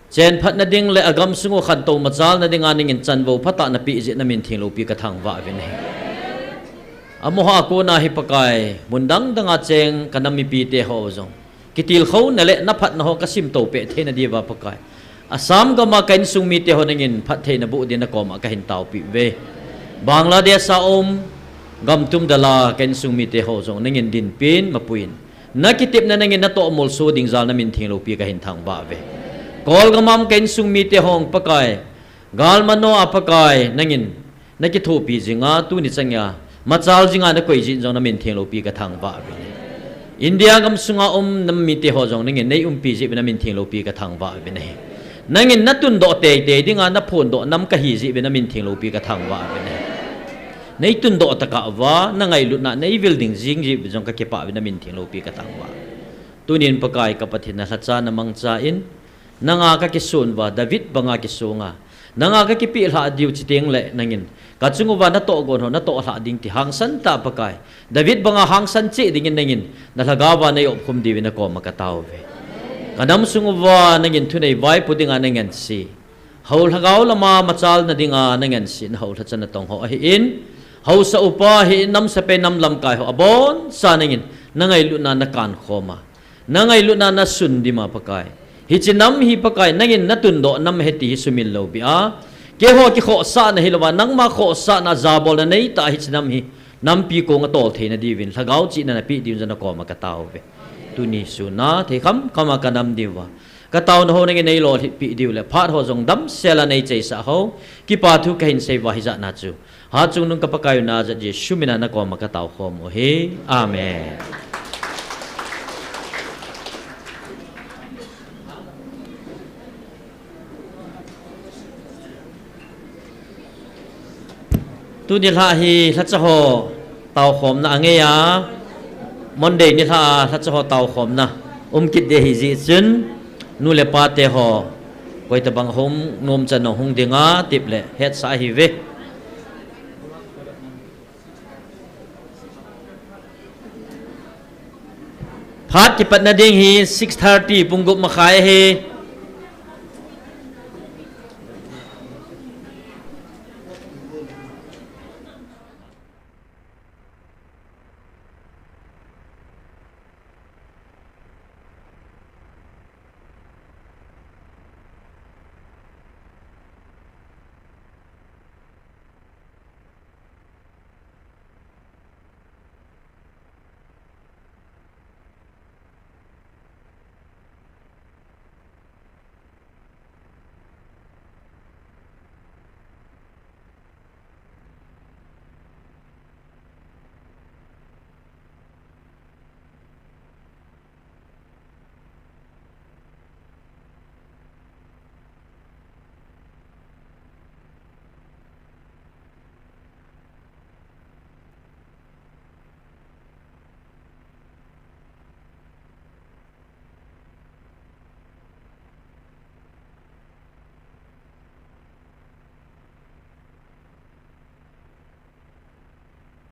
S10: chen phat na ding le agam sungo khan to machal na ding aning in chan bo phata na pi je na min thing lo pi ka thang wa ve nei amoha ko na hi pakai mundang danga cheng kanami pi te ho zong kitil kho na le na phat na ho kasim to pe the na di wa pakai asam kama kain sumi te ho nangin phat the na bu din na koma ka hin taw pi ve Bangladesh sa gam tum dala kain sumi te ho zong nangin din pin mapuin nakitip na nangin na to mol so ding zal na min thing lo pi ka hin thang ba ve kol gamam kain sung mi te hong pakai gal mano apakai nangin nakithu pi jinga tu ni changya machal jinga na koi jin jong na min thing lo pi ka thang ba ve India gam sunga nam mi te ho jong nangin nei pi ji na min thing lo pi ka thang ba ve nei nangin natun do te dinga na phon do nam ka hi ji na min thing lo pi ka thang ba ve nei nei tun do taka wa na ngai lut na nei building jing ji jong ka ke pa na min thing lo pi ka tang wa tunin pakai ka pathin na hacha na mangcha in nanga ka ki sun wa David banga ki sunga nanga ka ki pi hla diu chiteng le nangin ka chungu wa na to gon ho na to hla ding ti hang san ta pakai David banga hang san chi dingin nangin na lagawa na yop khum diwi na ko makataw ve kanam sungu wa nangin thunei vai pudinga nangin si haul hagaw lama machal na dinga nangin si na haul hacha na tong ho hi in hau sa upa hi nam sa pe nam lam kai ho abon sa nangin nangai lu na nakan khoma nangai lu na sundi ma pakai hi chinam hi pakai nangin natun do nam heti hi sumil lo bi a ke ho ki kho sa na hilwa nang ma kho sa na zabol na nei ta hi chinam hi nam pi ko nga tol the na divin lagau chi na pi diun jana ko ma ka taw ve tu ni su na the kham kama ka nam diwa ka taw na ho nangin nei lo pi diu le phat ho jong dam sela nei chei sa ho ki pa thu ka hin sei wa hi za na chu ha chung nung kapakayo na za je shumina na ko makataw ko mo he amen tu ni la hi la cha ho taw khom na angeya monday ni la cha ho taw khom na kit de hi ji chun nu le pa te ho koi ta bang hom nom chan no hung dinga tip le het sa hi ve Phat ki pat na ding hi 6:30 pungup makhai he